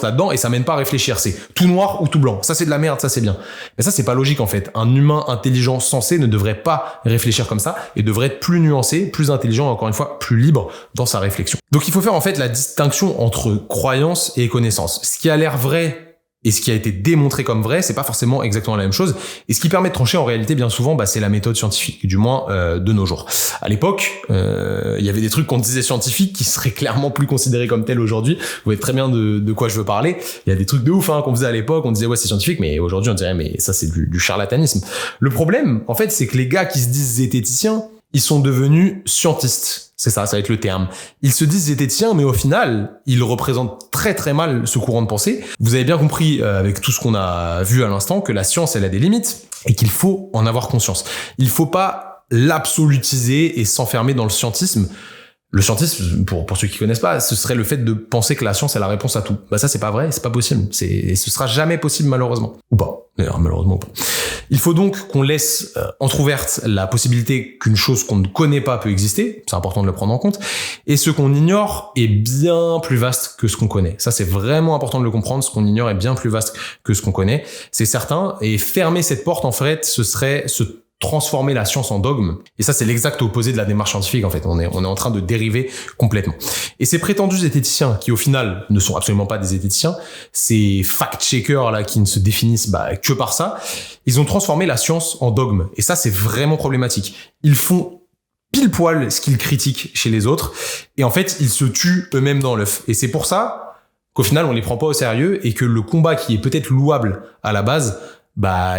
là-dedans et ça mène pas à réfléchir. C'est tout noir ou tout blanc. Ça, c'est de la merde, ça, c'est bien. Mais ça, c'est pas logique, en fait. Un humain intelligent sensé ne devrait pas réfléchir comme ça et devrait être plus nuancé, plus intelligent et encore une fois, plus libre dans sa réflexion. Donc il faut faire, en fait, la distinction entre croyance et connaissance. Ce qui a l'air vrai et ce qui a été démontré comme vrai, c'est pas forcément exactement la même chose. Et ce qui permet de trancher en réalité, bien souvent, c'est la méthode scientifique, du moins de nos jours. À l'époque, il y avait des trucs qu'on disait scientifiques qui seraient clairement plus considérés comme tels aujourd'hui. Vous voyez très bien de quoi je veux parler. Il y a des trucs de ouf qu'on faisait à l'époque, on disait ouais c'est scientifique, mais aujourd'hui on dirait mais ça c'est du charlatanisme. Le problème, en fait, c'est que les gars qui se disent zététiciens, ils sont devenus scientistes. C'est ça va être le terme. Ils se disent zététiciens, mais au final, ils représentent très très mal ce courant de pensée. Vous avez bien compris, avec tout ce qu'on a vu à l'instant, que la science, elle a des limites et qu'il faut en avoir conscience. Il faut pas l'absolutiser et s'enfermer dans le scientisme. Le scientisme, pour ceux qui connaissent pas, ce serait le fait de penser que la science est la réponse à tout. Ça, c'est pas vrai, c'est pas possible. Ce sera jamais possible, malheureusement. Ou pas. D'ailleurs, malheureusement ou pas. Il faut donc qu'on laisse entrouverte la possibilité qu'une chose qu'on ne connaît pas peut exister. C'est important de le prendre en compte. Et ce qu'on ignore est bien plus vaste que ce qu'on connaît. Ça, c'est vraiment important de le comprendre. Ce qu'on ignore est bien plus vaste que ce qu'on connaît. C'est certain. Et fermer cette porte, en fait, ce serait transformer la science en dogme. Et ça, c'est l'exact opposé de la démarche scientifique, en fait. On est en train de dériver complètement. Et ces prétendus zététiciens, qui au final ne sont absolument pas des zététiciens, ces fact-checkers là qui ne se définissent que par ça, ils ont transformé la science en dogme. Et ça, c'est vraiment problématique. Ils font pile poil ce qu'ils critiquent chez les autres. Et en fait, ils se tuent eux-mêmes dans l'œuf. Et c'est pour ça qu'au final, on les prend pas au sérieux et que le combat qui est peut-être louable à la base,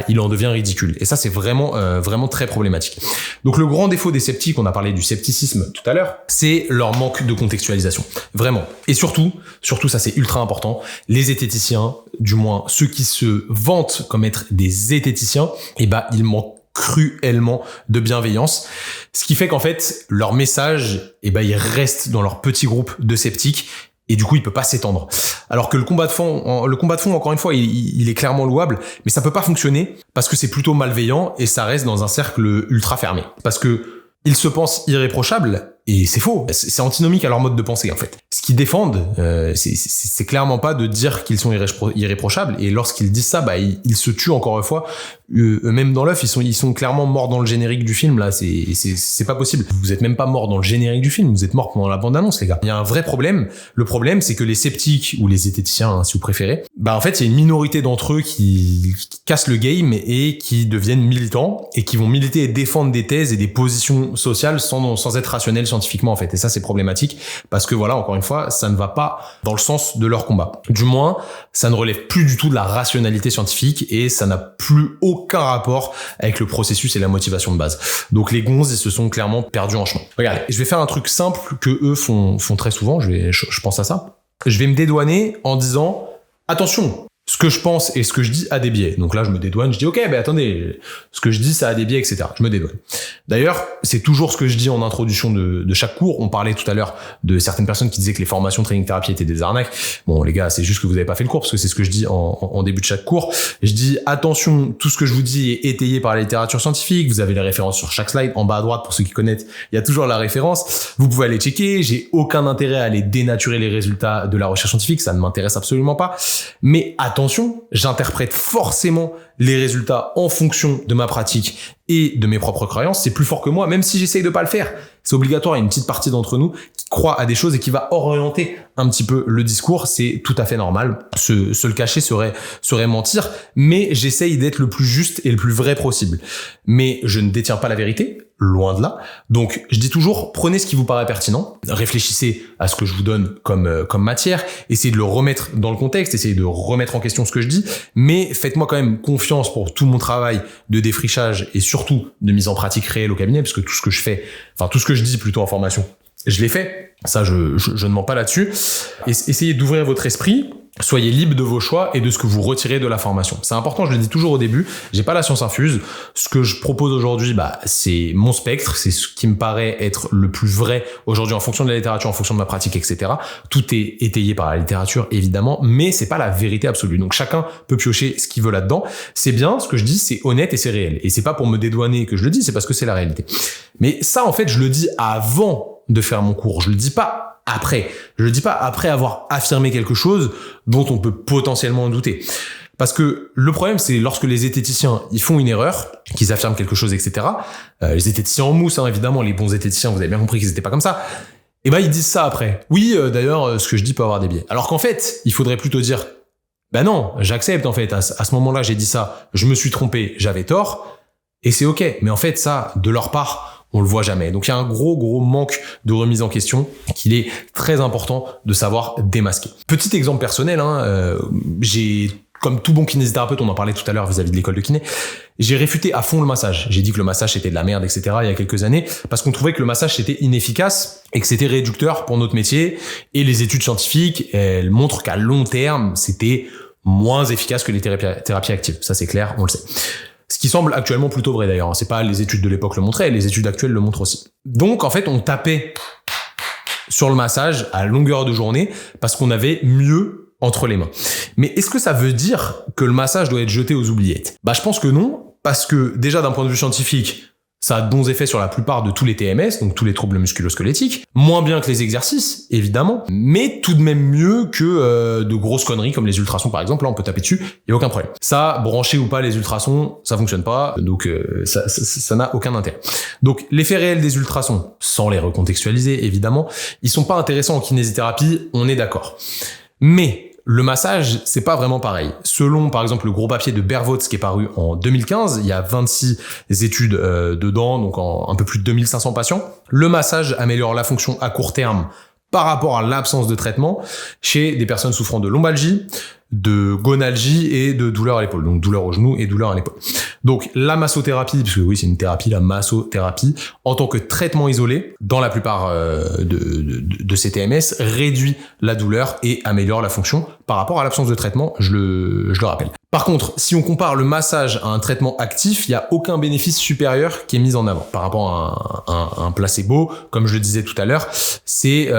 il en devient ridicule. Et ça, c'est vraiment très problématique. Donc, le grand défaut des sceptiques, on a parlé du scepticisme tout à l'heure, c'est leur manque de contextualisation. Vraiment. Et surtout, ça, c'est ultra important, les zététiciens, du moins ceux qui se vantent comme être des zététiciens, ils manquent cruellement de bienveillance. Ce qui fait qu'en fait, leur message, il reste dans leur petit groupe de sceptiques et du coup, il peut pas s'étendre. Alors que le combat de fond, encore une fois, il est clairement louable, mais ça peut pas fonctionner parce que c'est plutôt malveillant et ça reste dans un cercle ultra fermé. Parce que ils se pensent irréprochables et c'est faux. C'est antinomique à leur mode de pensée, en fait. Ce qu'ils défendent, c'est clairement pas de dire qu'ils sont irréprochables. Et lorsqu'ils disent ça, ils se tuent encore une fois. Eux-mêmes dans l'œuf, ils sont clairement morts dans le générique du film, là. C'est pas possible. Vous êtes même pas morts dans le générique du film. Vous êtes morts pendant la bande-annonce, les gars. Il y a un vrai problème. Le problème, c'est que les sceptiques ou les zététiciens, si vous préférez, en fait, il y a une minorité d'entre eux qui cassent le game et qui deviennent militants et qui vont militer et défendre des thèses et des positions sociales sans être rationnels scientifiquement, en fait. Et ça, c'est problématique parce que voilà, encore une fois, ça ne va pas dans le sens de leur combat. Du moins, ça ne relève plus du tout de la rationalité scientifique et ça n'a plus aucun rapport avec le processus et la motivation de base. Donc les gonzes, ils se sont clairement perdus en chemin. Regardez, je vais faire un truc simple que eux font très souvent, je pense à ça. Je vais me dédouaner en disant attention, ce que je pense et ce que je dis a des biais. Donc là, je me dédouane, je dis ok, attendez, ce que je dis, ça a des biais, etc. Je me dédouane. D'ailleurs, c'est toujours ce que je dis en introduction de chaque cours. On parlait tout à l'heure de certaines personnes qui disaient que les formations training thérapie étaient des arnaques. Bon, les gars, c'est juste que vous avez pas fait le cours parce que c'est ce que je dis en début de chaque cours. Je dis attention, tout ce que je vous dis est étayé par la littérature scientifique. Vous avez les références sur chaque slide. En bas à droite, pour ceux qui connaissent, il y a toujours la référence. Vous pouvez aller checker. J'ai aucun intérêt à aller dénaturer les résultats de la recherche scientifique. Ça ne m'intéresse absolument pas. Mais attention, j'interprète forcément les résultats en fonction de ma pratique et de mes propres croyances. C'est plus fort que moi, même si j'essaye de pas le faire. C'est obligatoire, il y a une petite partie d'entre nous qui croit à des choses et qui va orienter un petit peu le discours. C'est tout à fait normal. Se le cacher serait mentir, mais j'essaye d'être le plus juste et le plus vrai possible. Mais je ne détiens pas la vérité, loin de là. Donc, je dis toujours, prenez ce qui vous paraît pertinent, réfléchissez à ce que je vous donne comme matière, essayez de le remettre dans le contexte, essayez de remettre en question ce que je dis, mais faites-moi quand même confiance pour tout mon travail de défrichage et surtout de mise en pratique réelle au cabinet, parce que tout ce que je dis plutôt en formation, je l'ai fait. Ça, je ne mens pas là-dessus. Essayez d'ouvrir votre esprit. Soyez libre de vos choix et de ce que vous retirez de la formation. C'est important, je le dis toujours au début, j'ai pas la science infuse. Ce que je propose aujourd'hui, c'est mon spectre, c'est ce qui me paraît être le plus vrai aujourd'hui en fonction de la littérature, en fonction de ma pratique, etc. Tout est étayé par la littérature, évidemment, mais c'est pas la vérité absolue. Donc chacun peut piocher ce qu'il veut là-dedans. C'est bien, ce que je dis, c'est honnête et c'est réel. Et c'est pas pour me dédouaner que je le dis, c'est parce que c'est la réalité. Mais ça, en fait, je le dis avant de faire mon cours. Je le dis pas après. Je le dis pas après avoir affirmé quelque chose dont on peut potentiellement douter. Parce que le problème, c'est lorsque les zététiciens, ils font une erreur, qu'ils affirment quelque chose, etc. Les zététiciens en mousse, évidemment, les bons zététiciens, vous avez bien compris qu'ils étaient pas comme ça. Et ils disent ça après. Oui, d'ailleurs, ce que je dis peut avoir des biais. Alors qu'en fait, il faudrait plutôt dire, non, j'accepte, en fait. À ce moment-là, j'ai dit ça, je me suis trompé, j'avais tort. Et c'est ok. Mais en fait, ça, de leur part, on le voit jamais. Donc il y a un gros manque de remise en question qu'il est très important de savoir démasquer. Petit exemple personnel, j'ai, comme tout bon kinésithérapeute, on en parlait tout à l'heure vis-à-vis de l'école de kiné, j'ai réfuté à fond le massage. J'ai dit que le massage c'était de la merde, etc. il y a quelques années, parce qu'on trouvait que le massage c'était inefficace et que c'était réducteur pour notre métier. Et les études scientifiques, elles montrent qu'à long terme, c'était moins efficace que les thérapies actives. Ça c'est clair, on le sait. Ce qui semble actuellement plutôt vrai d'ailleurs. C'est pas les études de l'époque le montraient, les études actuelles le montrent aussi. Donc en fait, on tapait sur le massage à longueur de journée parce qu'on avait mieux entre les mains. Mais est-ce que ça veut dire que le massage doit être jeté aux oubliettes ? Je pense que non, parce que déjà d'un point de vue scientifique, ça a de bons effets sur la plupart de tous les TMS, donc tous les troubles musculo-squelettiques. Moins bien que les exercices, évidemment, mais tout de même mieux que de grosses conneries comme les ultrasons par exemple. Là, on peut taper dessus, il y a aucun problème. Ça, brancher ou pas les ultrasons, ça fonctionne pas, donc ça n'a aucun intérêt. Donc l'effet réel des ultrasons, sans les recontextualiser évidemment, ils sont pas intéressants en kinésithérapie, on est d'accord. Mais le massage, c'est pas vraiment pareil. Selon, par exemple, le gros papier de Berwotz qui est paru en 2015, il y a 26 études dedans, donc en un peu plus de 2500 patients. Le massage améliore la fonction à court terme par rapport à l'absence de traitement chez des personnes souffrant de lombalgie, de gonalgie et de douleur à l'épaule, donc douleur au genou et douleur à l'épaule. Donc la massothérapie, parce que oui c'est une thérapie, la massothérapie, en tant que traitement isolé, dans la plupart de ces TMS, réduit la douleur et améliore la fonction par rapport à l'absence de traitement, je le rappelle. Par contre, si on compare le massage à un traitement actif, il n'y a aucun bénéfice supérieur qui est mis en avant. Par rapport à un placebo, comme je le disais tout à l'heure, c'est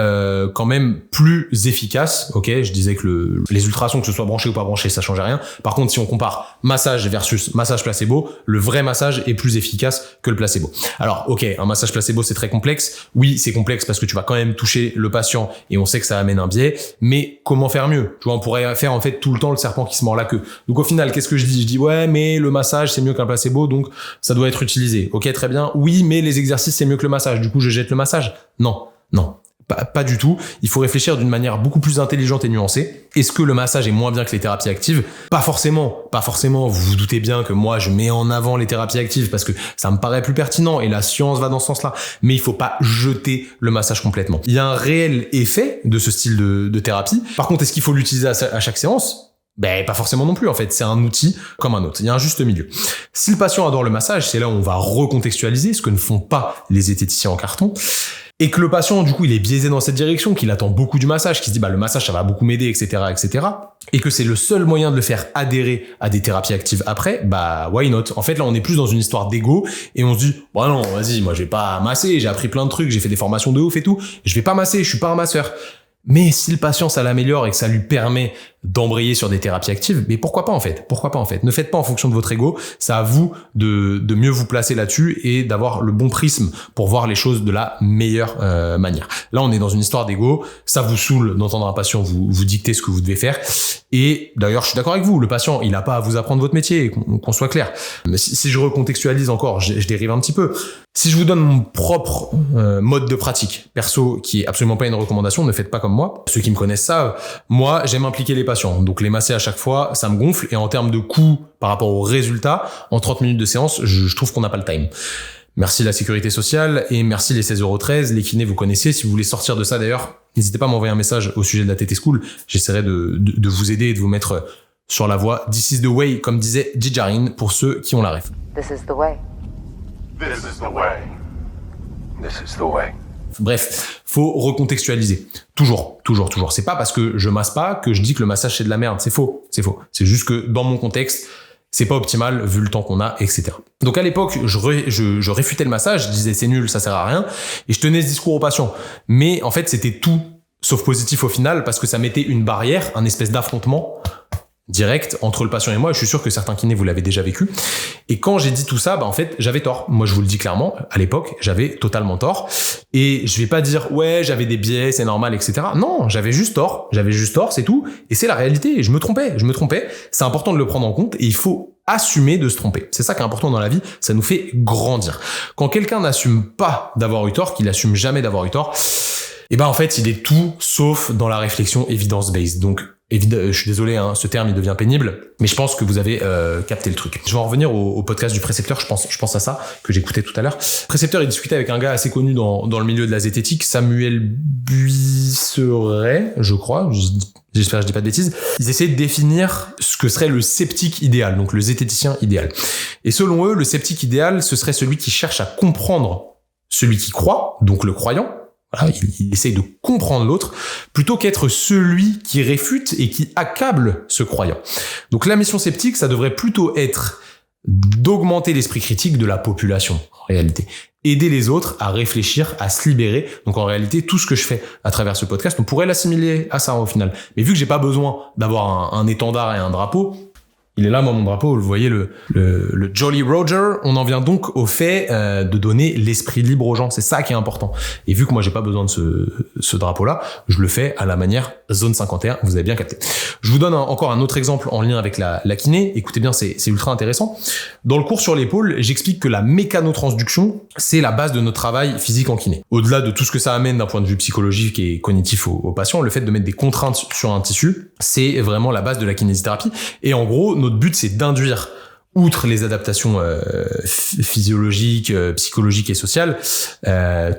quand même plus efficace. Ok, je disais que les ultrasons, que ce soit branché ou pas branché, ça change rien. Par contre, si on compare massage versus massage placebo, le vrai massage est plus efficace que le placebo. Alors, ok, un massage placebo, c'est très complexe. Oui, c'est complexe parce que tu vas quand même toucher le patient et on sait que ça amène un biais. Mais comment faire mieux? Tu vois, on pourrait faire en fait tout le temps le serpent qui se mord la queue. Donc au final, qu'est-ce que je dis? Je dis ouais, mais le massage c'est mieux qu'un placebo, donc ça doit être utilisé. Ok, très bien. Oui, mais les exercices c'est mieux que le massage. Du coup, je jette le massage? Non. Pas du tout. Il faut réfléchir d'une manière beaucoup plus intelligente et nuancée. Est-ce que le massage est moins bien que les thérapies actives? Pas forcément. Vous vous doutez bien que moi, je mets en avant les thérapies actives parce que ça me paraît plus pertinent et la science va dans ce sens-là. Mais il faut pas jeter le massage complètement. Il y a un réel effet de ce style de thérapie. Par contre, est-ce qu'il faut l'utiliser à chaque séance? Ben, pas forcément non plus, en fait. C'est un outil comme un autre. Il y a un juste milieu. Si le patient adore le massage, c'est là où on va recontextualiser, ce que ne font pas les zététiciens en carton. Et que le patient, du coup, il est biaisé dans cette direction, qu'il attend beaucoup du massage, qu'il se dit, le massage, ça va beaucoup m'aider, etc., etc. Et que c'est le seul moyen de le faire adhérer à des thérapies actives après, why not? En fait, là, on est plus dans une histoire d'ego, et on se dit, non, vas-y, moi, je vais pas masser, j'ai appris plein de trucs, j'ai fait des formations de ouf et tout, je vais pas masser, je suis pas un masseur. Mais si le patient, ça l'améliore et que ça lui permet d'embrayer sur des thérapies actives, mais pourquoi pas en fait? Ne faites pas en fonction de votre ego. C'est à vous de mieux vous placer là-dessus et d'avoir le bon prisme pour voir les choses de la meilleure manière. Là, on est dans une histoire d'ego. Ça vous saoule d'entendre un patient vous dicter ce que vous devez faire. Et d'ailleurs, je suis d'accord avec vous. Le patient, il n'a pas à vous apprendre votre métier, qu'on soit clair. Mais si je recontextualise encore, je dérive un petit peu. Si je vous donne mon propre mode de pratique perso, qui est absolument pas une recommandation, ne faites pas comme moi. Ceux qui me connaissent savent, moi, j'aime impliquer les patients. Donc les masser à chaque fois, ça me gonfle. Et en termes de coût par rapport aux résultats, en 30 minutes de séance, je trouve qu'on n'a pas le time. Merci la sécurité sociale et merci les 16,13 €. Les kinés, vous connaissez. Si vous voulez sortir de ça d'ailleurs, n'hésitez pas à m'envoyer un message au sujet de la TT School. J'essaierai de vous aider et de vous mettre sur la voie. This is the way, comme disait Djijarine, pour ceux qui ont la ref. This is the way. This is the way. This is the way. Bref, faut recontextualiser. Toujours. C'est pas parce que je masse pas que je dis que le massage c'est de la merde. C'est faux. C'est juste que dans mon contexte, c'est pas optimal vu le temps qu'on a, etc. Donc à l'époque, je réfutais le massage, je disais c'est nul, ça sert à rien, et je tenais ce discours aux patients. Mais en fait, c'était tout sauf positif au final parce que ça mettait une barrière, un espèce d'affrontement direct entre le patient et moi. Et je suis sûr que certains kinés vous l'avez déjà vécu. Et quand j'ai dit tout ça, en fait, j'avais tort. Moi, je vous le dis clairement, à l'époque, j'avais totalement tort. Et je vais pas dire, ouais, j'avais des biais, c'est normal, etc. Non, j'avais juste tort, c'est tout. Et c'est la réalité. Et je me trompais. C'est important de le prendre en compte et il faut assumer de se tromper. C'est ça qui est important dans la vie. Ça nous fait grandir. Quand quelqu'un n'assume pas d'avoir eu tort, qu'il assume jamais d'avoir eu tort, en fait, il est tout sauf dans la réflexion evidence-based. Donc, je suis désolé, ce terme il devient pénible, mais je pense que vous avez capté le truc. Je vais en revenir au podcast du précepteur, je pense à ça, que j'écoutais tout à l'heure. Le précepteur, il discutait avec un gars assez connu dans le milieu de la zététique, Samuel Buisseret, je crois, j'espère que je dis pas de bêtises. Ils essayaient de définir ce que serait le sceptique idéal, donc le zététicien idéal. Et selon eux, le sceptique idéal, ce serait celui qui cherche à comprendre celui qui croit, donc le croyant. Voilà, il essaye de comprendre l'autre plutôt qu'être celui qui réfute et qui accable ce croyant. Donc la mission sceptique, ça devrait plutôt être d'augmenter l'esprit critique de la population, en réalité. Aider les autres à réfléchir, à se libérer. Donc en réalité, tout ce que je fais à travers ce podcast, on pourrait l'assimiler à ça au final. Mais vu que j'ai pas besoin d'avoir un étendard et un drapeau, il est là, moi, mon drapeau, vous voyez, le Jolly Roger. On en vient donc au fait de donner l'esprit libre aux gens. C'est ça qui est important. Et vu que moi, j'ai pas besoin de ce drapeau-là, je le fais à la manière Zone 51. Vous avez bien capté. Je vous donne encore un autre exemple en lien avec la kiné. Écoutez bien, c'est ultra intéressant. Dans le cours sur l'épaule, j'explique que la mécanotransduction, c'est la base de notre travail physique en kiné. Au-delà de tout ce que ça amène d'un point de vue psychologique et cognitif aux patients, le fait de mettre des contraintes sur un tissu, c'est vraiment la base de la kinésithérapie. Et en gros, notre but, c'est d'induire, outre les adaptations physiologiques, psychologiques et sociales,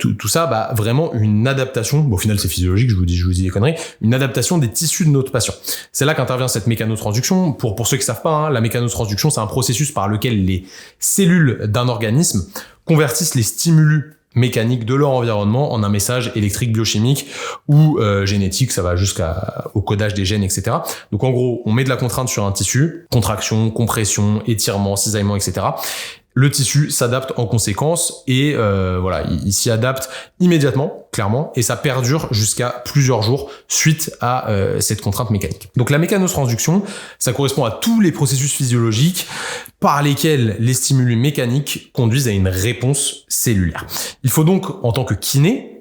tout ça, vraiment une adaptation. Bon, au final, c'est physiologique. Je vous dis des conneries. Une adaptation des tissus de notre patient. C'est là qu'intervient cette mécanotransduction. Pour ceux qui savent pas, la mécanotransduction, c'est un processus par lequel les cellules d'un organisme convertissent les stimulus mécanique de leur environnement en un message électrique, biochimique ou génétique, ça va jusqu'au codage des gènes, etc. Donc en gros, on met de la contrainte sur un tissu, contraction, compression, étirement, cisaillement, etc. Le tissu s'adapte en conséquence et voilà, il s'y adapte immédiatement, clairement, et ça perdure jusqu'à plusieurs jours suite à cette contrainte mécanique. Donc la mécanotransduction, ça correspond à tous les processus physiologiques par lesquels les stimuli mécaniques conduisent à une réponse cellulaire. Il faut donc, en tant que kiné,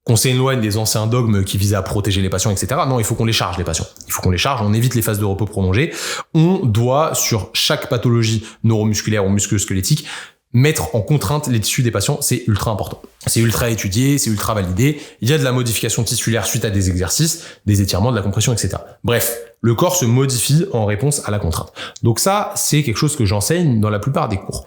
qu'on s'éloigne des anciens dogmes qui visaient à protéger les patients, etc. Non, il faut qu'on les charge, les patients. Il faut qu'on les charge, on évite les phases de repos prolongées. On doit, sur chaque pathologie neuromusculaire ou musculo-squelettique, mettre en contrainte les tissus des patients. C'est ultra important. C'est ultra étudié, c'est ultra validé. Il y a de la modification tissulaire suite à des exercices, des étirements, de la compression, etc. Bref, le corps se modifie en réponse à la contrainte. Donc ça, c'est quelque chose que j'enseigne dans la plupart des cours.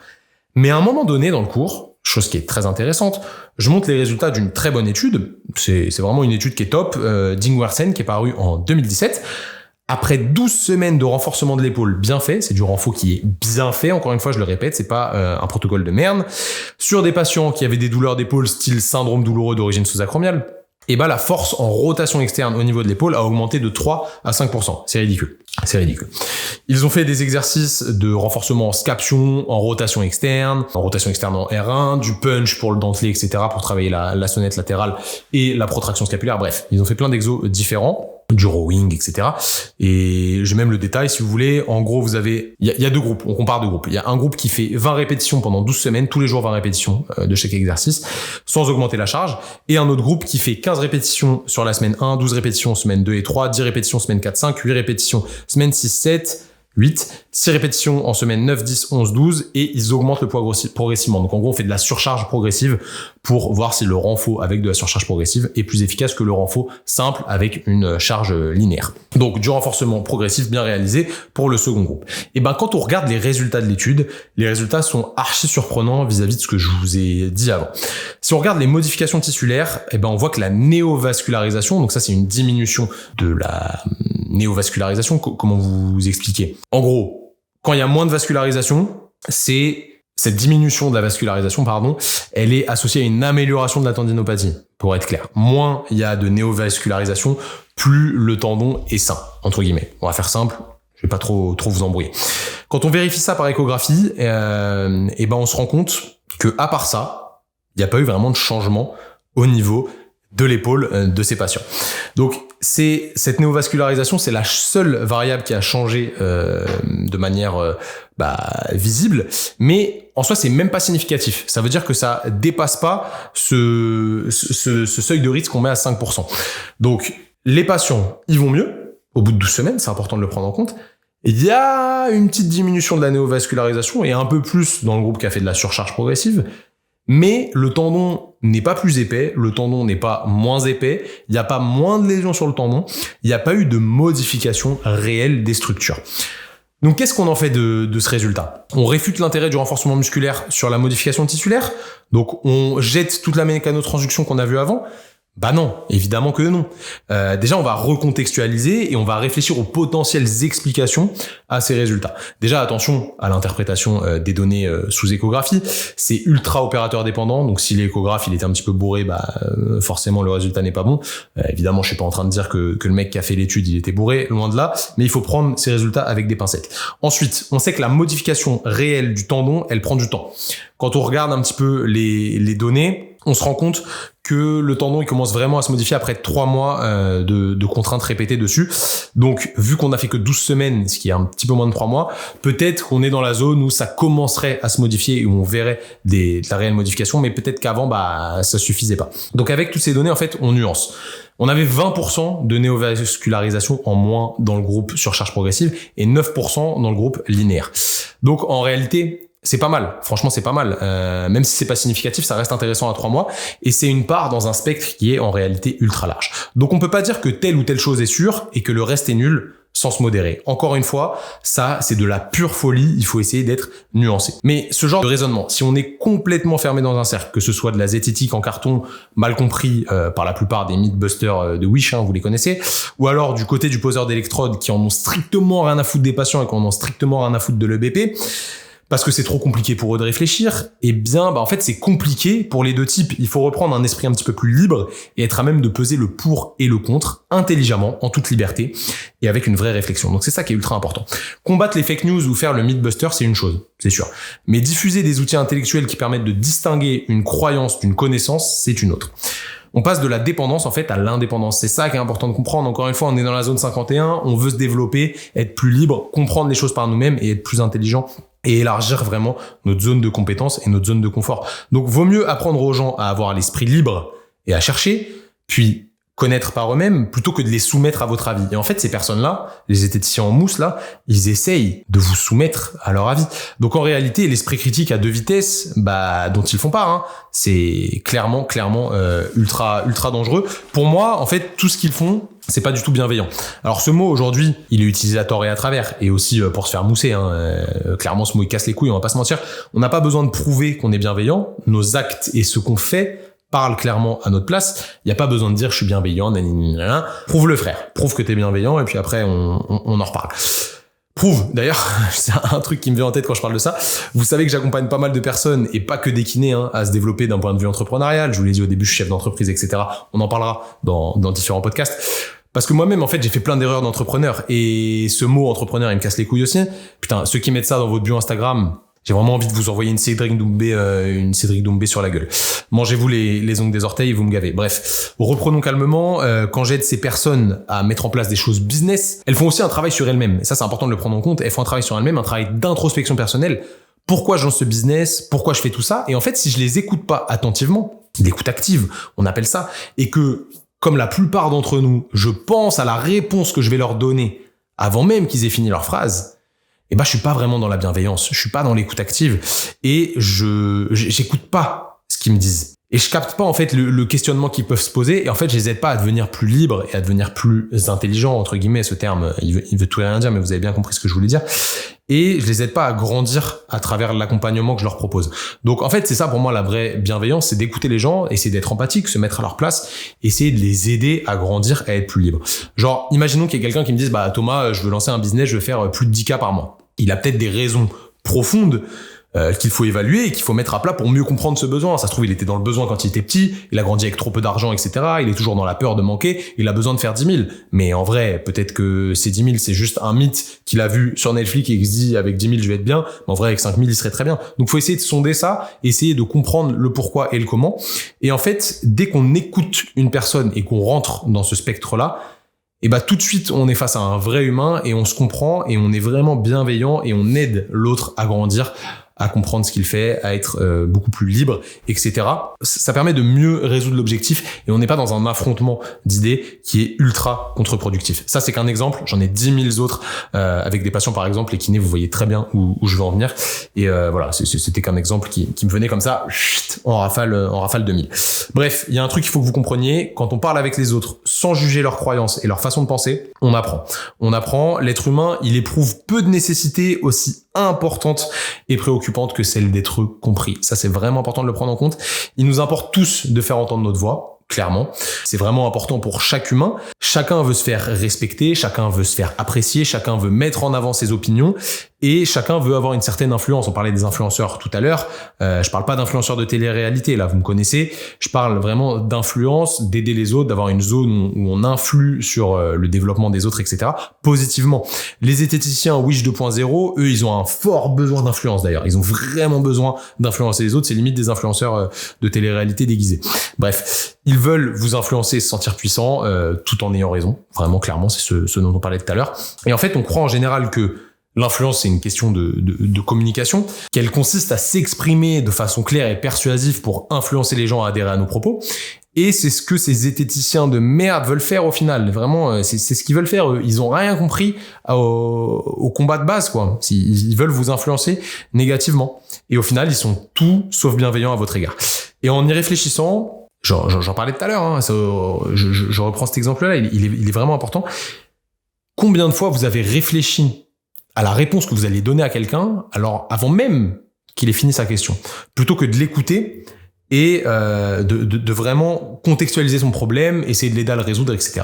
Mais à un moment donné dans le cours, chose qui est très intéressante, je montre les résultats d'une très bonne étude. C'est vraiment une étude qui est top, d'Ingwersen, qui est parue en 2017. Après 12 semaines de renforcement de l'épaule bien fait, c'est du renfort qui est bien fait, encore une fois je le répète, c'est pas un protocole de merde, sur des patients qui avaient des douleurs d'épaule style syndrome douloureux d'origine sous-acromiale, et bah la force en rotation externe au niveau de l'épaule a augmenté de 3 à 5%. C'est ridicule. C'est ridicule. Ils ont fait des exercices de renforcement en scaption, en rotation externe en R1, du punch pour le dentelé, etc. pour travailler la sonnette latérale et la protraction scapulaire. Bref, ils ont fait plein d'exos différents, du rowing, etc. Et j'ai même le détail si vous voulez. En gros, vous avez, il y a deux groupes, on compare deux groupes. Il y a un groupe qui fait 20 répétitions pendant 12 semaines, tous les jours 20 répétitions de chaque exercice, sans augmenter la charge. Et un autre groupe qui fait 15 répétitions sur la semaine 1, 12 répétitions semaine 2 et 3, 10 répétitions semaine 4, 5, 8 répétitions semaine 6, 7, 8, 6 répétitions en semaine 9, 10, 11, 12 et ils augmentent le poids progressivement. Donc en gros, on fait de la surcharge progressive pour voir si le renfort avec de la surcharge progressive est plus efficace que le renfort simple avec une charge linéaire. Donc du renforcement progressif bien réalisé pour le second groupe. Et ben quand on regarde les résultats de l'étude, les résultats sont archi surprenants vis-à-vis de ce que je vous ai dit avant. Si on regarde les modifications tissulaires, et ben on voit que la néovascularisation, donc ça c'est une diminution de la néovascularisation, comment vous expliquer? En gros, quand il y a moins de vascularisation, cette diminution de la vascularisation, elle est associée à une amélioration de la tendinopathie, pour être clair. Moins il y a de néovascularisation, plus le tendon est sain, entre guillemets. On va faire simple, je vais pas trop vous embrouiller. Quand on vérifie ça par échographie, et ben on se rend compte que à part ça, il n'y a pas eu vraiment de changement au niveau de l'épaule de ces patients. Donc cette néovascularisation, c'est la seule variable qui a changé de manière visible, mais en soi c'est même pas significatif. Ça veut dire que ça dépasse pas ce seuil de risque qu'on met à 5%. Donc les patients, ils vont mieux au bout de 12 semaines, c'est important de le prendre en compte. Il y a une petite diminution de la néovascularisation et un peu plus dans le groupe qui a fait de la surcharge progressive. Mais le tendon n'est pas plus épais, le tendon n'est pas moins épais, il n'y a pas moins de lésions sur le tendon, il n'y a pas eu de modification réelle des structures. Donc qu'est-ce qu'on en fait de ce résultat? On réfute l'intérêt du renforcement musculaire sur la modification tissulaire, donc on jette toute la mécanotransduction qu'on a vue avant. Bah non, évidemment que non. Déjà, on va recontextualiser et on va réfléchir aux potentielles explications à ces résultats. Déjà, attention à l'interprétation des données sous échographie. C'est ultra opérateur dépendant, donc si l'échographe il était un petit peu bourré, forcément le résultat n'est pas bon. Évidemment, je suis pas en train de dire que le mec qui a fait l'étude il était bourré, loin de là, mais il faut prendre ces résultats avec des pincettes. Ensuite, on sait que la modification réelle du tendon, elle prend du temps. Quand on regarde un petit peu les données, on se rend compte que le tendon il commence vraiment à se modifier après 3 mois de contraintes répétées dessus. Donc vu qu'on a fait que 12 semaines, ce qui est un petit peu moins de 3 mois, peut-être qu'on est dans la zone où ça commencerait à se modifier et où on verrait de la réelle modification, mais peut-être qu'avant ça suffisait pas. Donc avec toutes ces données en fait on nuance. On avait 20% de néovascularisation en moins dans le groupe surcharge progressive et 9% dans le groupe linéaire. Donc en réalité c'est pas mal, franchement c'est pas mal, même si c'est pas significatif, ça reste intéressant à 3 mois, et c'est une part dans un spectre qui est en réalité ultra large. Donc on peut pas dire que telle ou telle chose est sûre et que le reste est nul sans se modérer. Encore une fois, ça c'est de la pure folie, il faut essayer d'être nuancé. Mais ce genre de raisonnement, si on est complètement fermé dans un cercle, que ce soit de la zététique en carton, mal compris par la plupart des mythbusters de Wish, vous les connaissez, ou alors du côté du poseur d'électrodes qui en ont strictement rien à foutre des patients et qui en ont strictement rien à foutre de l'EBP, parce que c'est trop compliqué pour eux de réfléchir, eh bien, en fait, c'est compliqué pour les deux types. Il faut reprendre un esprit un petit peu plus libre et être à même de peser le pour et le contre intelligemment, en toute liberté et avec une vraie réflexion. Donc c'est ça qui est ultra important. Combattre les fake news ou faire le mythbuster, c'est une chose, c'est sûr. Mais diffuser des outils intellectuels qui permettent de distinguer une croyance d'une connaissance, c'est une autre. On passe de la dépendance en fait à l'indépendance. C'est ça qui est important de comprendre. Encore une fois, on est dans la zone 51, on veut se développer, être plus libre, comprendre les choses par nous-mêmes et être plus intelligent et élargir vraiment notre zone de compétence et notre zone de confort. Donc vaut mieux apprendre aux gens à avoir l'esprit libre et à chercher, puis connaître par eux-mêmes plutôt que de les soumettre à votre avis. Et en fait, ces personnes-là, les zététiciens en mousse là, ils essayent de vous soumettre à leur avis. Donc en réalité, l'esprit critique à deux vitesses, dont ils font part, c'est clairement ultra dangereux. Pour moi, en fait, tout ce qu'ils font, c'est pas du tout bienveillant. Alors ce mot aujourd'hui, il est utilisé à tort et à travers, et aussi pour se faire mousser. Clairement, ce mot il casse les couilles, on va pas se mentir. On n'a pas besoin de prouver qu'on est bienveillant. Nos actes et ce qu'on fait parle clairement à notre place. Il n'y a pas besoin de dire je suis bienveillant, nanana. Prouve le frère, prouve que t'es bienveillant et puis après on en reparle. Prouve, d'ailleurs, c'est un truc qui me vient en tête quand je parle de ça. Vous savez que j'accompagne pas mal de personnes et pas que des kinés à se développer d'un point de vue entrepreneurial. Je vous l'ai dit au début, je suis chef d'entreprise, etc. On en parlera dans différents podcasts. Parce que moi-même, en fait, j'ai fait plein d'erreurs d'entrepreneur et ce mot entrepreneur, il me casse les couilles aussi. Putain, ceux qui mettent ça dans votre bio Instagram, j'ai vraiment envie de vous envoyer une Cédric Doumbé sur la gueule. Mangez-vous les ongles des orteils et vous me gavez. Bref, reprenons calmement. Quand j'aide ces personnes à mettre en place des choses business, elles font aussi un travail sur elles-mêmes. Et ça, c'est important de le prendre en compte. Elles font un travail sur elles-mêmes, un travail d'introspection personnelle. Pourquoi je lance ce business? Pourquoi je fais tout ça? Et en fait, si je les écoute pas attentivement, l'écoute active, on appelle ça, et que, comme la plupart d'entre nous, je pense à la réponse que je vais leur donner avant même qu'ils aient fini leur phrase, je suis pas vraiment dans la bienveillance, je suis pas dans l'écoute active et j'écoute pas ce qu'ils me disent. Et je capte pas en fait le questionnement qu'ils peuvent se poser et en fait je les aide pas à devenir plus libres et à devenir plus intelligents, entre guillemets. Ce terme il veut tout et rien dire, mais vous avez bien compris ce que je voulais dire. Et je les aide pas à grandir à travers l'accompagnement que je leur propose. Donc en fait c'est ça pour moi la vraie bienveillance, c'est d'écouter les gens, essayer d'être empathique, se mettre à leur place, essayer de les aider à grandir, à être plus libres. Genre imaginons qu'il y ait quelqu'un qui me dise Thomas, je veux lancer un business, je veux faire plus de 10K par mois. Il a peut-être des raisons profondes qu'il faut évaluer et qu'il faut mettre à plat pour mieux comprendre ce besoin. Ça se trouve, il était dans le besoin quand il était petit, il a grandi avec trop peu d'argent, etc. Il est toujours dans la peur de manquer, il a besoin de faire 10 000. Mais en vrai, peut-être que ces 10 000, c'est juste un mythe qu'il a vu sur Netflix et qu'il se dit avec 10 000, je vais être bien. Mais en vrai, avec 5 000, il serait très bien. Donc, faut essayer de sonder ça, essayer de comprendre le pourquoi et le comment. Et en fait, dès qu'on écoute une personne et qu'on rentre dans ce spectre-là, tout de suite, on est face à un vrai humain et on se comprend et on est vraiment bienveillant et on aide l'autre à grandir, à comprendre ce qu'il fait, à être beaucoup plus libre, etc. Ça permet de mieux résoudre l'objectif et on n'est pas dans un affrontement d'idées qui est ultra contre-productif. Ça, c'est qu'un exemple. J'en ai 10 000 autres avec des patients, par exemple, les kinés, vous voyez très bien où je veux en venir. Et voilà, c'était qu'un exemple qui me venait comme ça, en rafale 2000. Bref, il y a un truc qu'il faut que vous compreniez. Quand on parle avec les autres, sans juger leurs croyances et leur façon de penser, on apprend. On apprend. L'être humain, il éprouve peu de nécessités aussi importantes et préoccupantes que celle d'être compris. Ça, c'est vraiment important de le prendre en compte. Il nous importe tous de faire entendre notre voix, clairement. C'est vraiment important pour chaque humain. Chacun veut se faire respecter, chacun veut se faire apprécier, chacun veut mettre en avant ses opinions et chacun veut avoir une certaine influence. On parlait des influenceurs tout à l'heure. Je parle pas d'influenceurs de télé-réalité, là, vous me connaissez. Je parle vraiment d'influence, d'aider les autres, d'avoir une zone où on influe sur le développement des autres, etc. positivement. Les zététiciens Wish 2.0, eux, ils ont un fort besoin d'influence d'ailleurs. Ils ont vraiment besoin d'influencer les autres. C'est limite des influenceurs de télé-réalité déguisés. Bref, ils veulent vous influencer, se sentir puissant, tout en ayant raison. Vraiment, clairement, c'est ce dont on parlait tout à l'heure. Et en fait, on croit en général que l'influence, c'est une question de communication, qu'elle consiste à s'exprimer de façon claire et persuasive pour influencer les gens à adhérer à nos propos. Et c'est ce que ces zététiciens de merde veulent faire au final. Vraiment, c'est ce qu'ils veulent faire. Ils ont rien compris au combat de base, quoi. Ils veulent vous influencer négativement. Et au final, ils sont tout sauf bienveillants à votre égard. Et en y réfléchissant, j'en parlais tout à l'heure, je reprends cet exemple-là, il est vraiment important. Combien de fois vous avez réfléchi à la réponse que vous allez donner à quelqu'un, alors avant même qu'il ait fini sa question, plutôt que de l'écouter et de vraiment contextualiser son problème, essayer de l'aider à le résoudre, etc.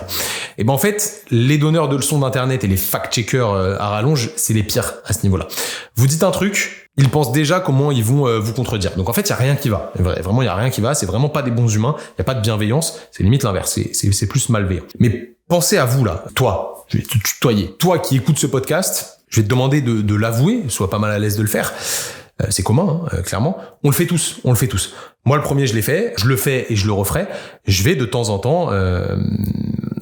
Et en fait, les donneurs de leçons d'internet et les fact-checkers à rallonge, c'est les pires à ce niveau-là. Vous dites un truc, ils pensent déjà comment ils vont vous contredire. Donc en fait, il y a rien qui va. Vraiment, il y a rien qui va. C'est vraiment pas des bons humains. Il y a pas de bienveillance. C'est limite l'inverse. C'est plus malveillant. Mais pensez à vous là. Toi, je vais te tutoyer. Toi qui écoutes ce podcast, je vais te demander de l'avouer. Sois pas mal à l'aise de le faire. C'est commun, clairement. On le fait tous. Moi, le premier, je l'ai fait. Je le fais et je le referai. Je vais de temps en temps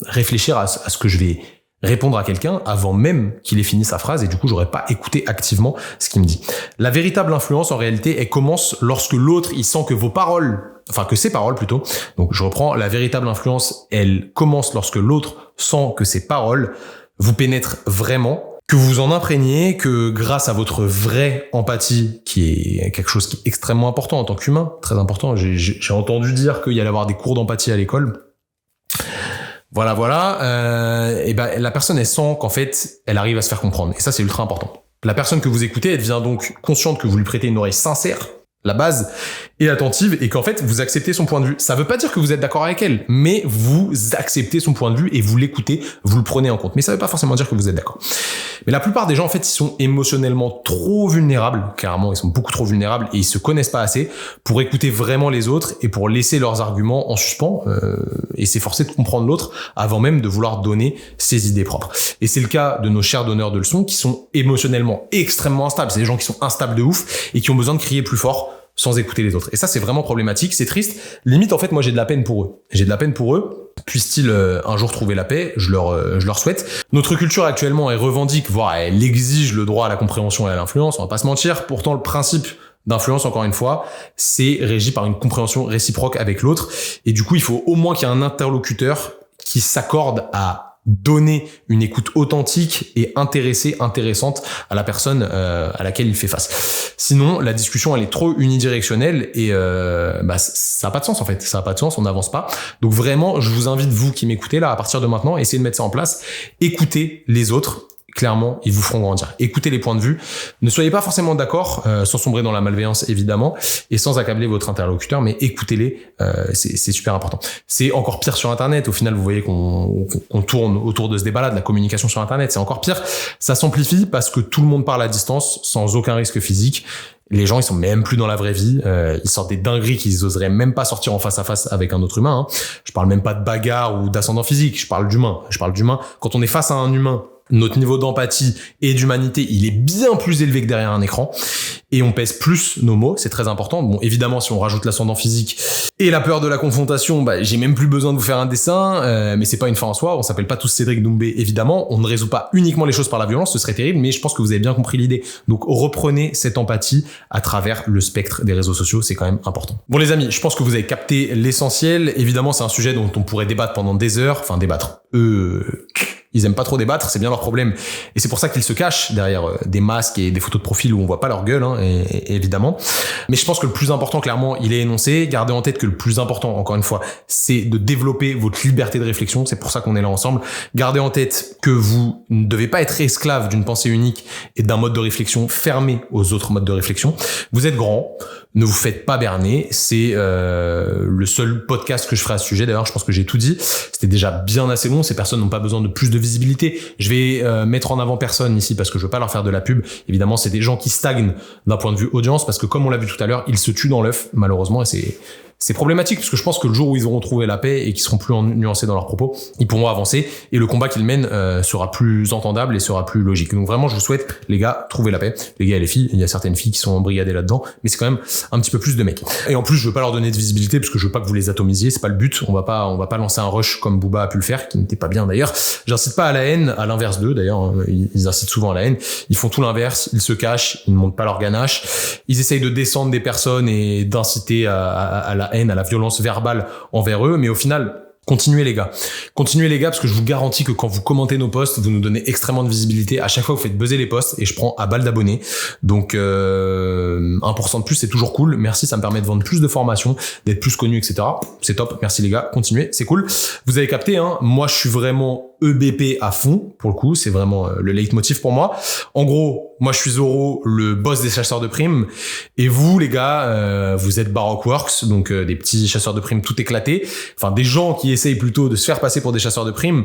réfléchir à ce que je vais répondre à quelqu'un avant même qu'il ait fini sa phrase et du coup j'aurais pas écouté activement ce qu'il me dit. La véritable influence en réalité elle commence lorsque l'autre il sent que que ses paroles plutôt, donc je reprends, la véritable influence elle commence lorsque l'autre sent que ses paroles vous pénètrent vraiment, que vous en imprégnez, que grâce à votre vraie empathie, qui est quelque chose qui est extrêmement important en tant qu'humain, très important, j'ai entendu dire qu'il y allait avoir des cours d'empathie à l'école. Voilà, et ben la personne elle sent qu'en fait elle arrive à se faire comprendre et ça c'est ultra important. La personne que vous écoutez elle devient donc consciente que vous lui prêtez une oreille sincère, la base, et attentive et qu'en fait vous acceptez son point de vue. Ça veut pas dire que vous êtes d'accord avec elle, mais vous acceptez son point de vue et vous l'écoutez, vous le prenez en compte. Mais ça veut pas forcément dire que vous êtes d'accord. Mais la plupart des gens en fait ils sont émotionnellement trop vulnérables, clairement ils sont beaucoup trop vulnérables et ils se connaissent pas assez pour écouter vraiment les autres et pour laisser leurs arguments en suspens et s'efforcer de comprendre l'autre avant même de vouloir donner ses idées propres. Et c'est le cas de nos chers donneurs de leçons qui sont émotionnellement extrêmement instables. C'est des gens qui sont instables de ouf et qui ont besoin de crier plus fort sans écouter les autres. Et ça, c'est vraiment problématique, c'est triste. Limite, en fait, moi, j'ai de la peine pour eux. Puissent-ils un jour trouver la paix, je leur souhaite. Notre culture actuellement, elle revendique, voire elle exige le droit à la compréhension et à l'influence, on va pas se mentir. Pourtant, le principe d'influence, encore une fois, c'est régi par une compréhension réciproque avec l'autre. Et du coup, il faut au moins qu'il y ait un interlocuteur qui s'accorde à donner une écoute authentique et intéressante à la personne à laquelle il fait face. Sinon, la discussion elle est trop unidirectionnelle et ça a pas de sens en fait. Ça a pas de sens, on n'avance pas. Donc vraiment, je vous invite vous qui m'écoutez là à partir de maintenant, essayez de mettre ça en place. Écoutez les autres. Clairement, ils vous feront grandir. Écoutez les points de vue. Ne soyez pas forcément d'accord, sans sombrer dans la malveillance évidemment, et sans accabler votre interlocuteur, mais écoutez-les. C'est super important. C'est encore pire sur Internet. Au final, vous voyez qu'on tourne autour de ce débat-là, de la communication sur Internet. C'est encore pire. Ça s'amplifie parce que tout le monde parle à distance, sans aucun risque physique. Les gens, ils sont même plus dans la vraie vie. Ils sortent des dingueries qu'ils oseraient même pas sortir en face à face avec un autre humain. Je parle même pas de bagarre ou d'ascendant physique. Je parle d'humain. Quand on est face à un humain, notre niveau d'empathie et d'humanité, il est bien plus élevé que derrière un écran. Et on pèse plus nos mots, c'est très important. Bon, évidemment, si on rajoute l'ascendant physique et la peur de la confrontation, j'ai même plus besoin de vous faire un dessin, mais c'est pas une fin en soi. On s'appelle pas tous Cédric Doumbé, évidemment. On ne résout pas uniquement les choses par la violence, ce serait terrible, mais je pense que vous avez bien compris l'idée. Donc, reprenez cette empathie à travers le spectre des réseaux sociaux, c'est quand même important. Bon, les amis, je pense que vous avez capté l'essentiel. Évidemment, c'est un sujet dont on pourrait débattre pendant des heures. Enfin, débattre. Ils aiment pas trop débattre, c'est bien leur problème. Et c'est pour ça qu'ils se cachent derrière des masques et des photos de profil où on voit pas leur gueule, et évidemment. Mais je pense que le plus important, clairement, il est énoncé. Gardez en tête que le plus important, encore une fois, c'est de développer votre liberté de réflexion. C'est pour ça qu'on est là ensemble. Gardez en tête que vous ne devez pas être esclave d'une pensée unique et d'un mode de réflexion fermé aux autres modes de réflexion. Vous êtes grand. Ne vous faites pas berner, c'est le seul podcast que je ferai à ce sujet. D'ailleurs, je pense que j'ai tout dit. C'était déjà bien assez long. Ces personnes n'ont pas besoin de plus de visibilité. Je vais mettre en avant personne ici parce que je veux pas leur faire de la pub. Évidemment, c'est des gens qui stagnent d'un point de vue audience parce que comme on l'a vu tout à l'heure, ils se tuent dans l'œuf, malheureusement, et c'est problématique parce que je pense que le jour où ils auront trouvé la paix et qu'ils seront plus nuancés dans leurs propos, ils pourront avancer et le combat qu'ils mènent sera plus entendable et sera plus logique. Donc vraiment, je vous souhaite, les gars, trouver la paix. Les gars et les filles, il y a certaines filles qui sont embrigadées là-dedans, mais c'est quand même un petit peu plus de mecs. Et en plus, je veux pas leur donner de visibilité parce que je veux pas que vous les atomisiez, c'est pas le but. On va pas lancer un rush comme Booba a pu le faire, qui n'était pas bien d'ailleurs. J'incite pas à la haine, à l'inverse d'eux d'ailleurs. Ils incitent souvent à la haine. Ils font tout l'inverse, ils se cachent, ils ne montrent pas leur ganache. Ils essayent de descendre des personnes et d'inciter à la haine, à la violence verbale envers eux, mais au final, continuez les gars, parce que je vous garantis que quand vous commentez nos posts, vous nous donnez extrêmement de visibilité. À chaque fois, vous faites buzzer les posts et je prends à balle d'abonnés. Donc 1% de plus, c'est toujours cool. Merci, ça me permet de vendre plus de formations, d'être plus connu, etc. C'est top. Merci les gars, continuez, c'est cool. Vous avez capté, moi je suis vraiment EBP à fond, pour le coup, c'est vraiment le leitmotiv pour moi. En gros, moi je suis Zoro, le boss des chasseurs de primes, et vous les gars, vous êtes Baroque Works, donc des petits chasseurs de primes tout éclatés, enfin des gens qui essayent plutôt de se faire passer pour des chasseurs de primes,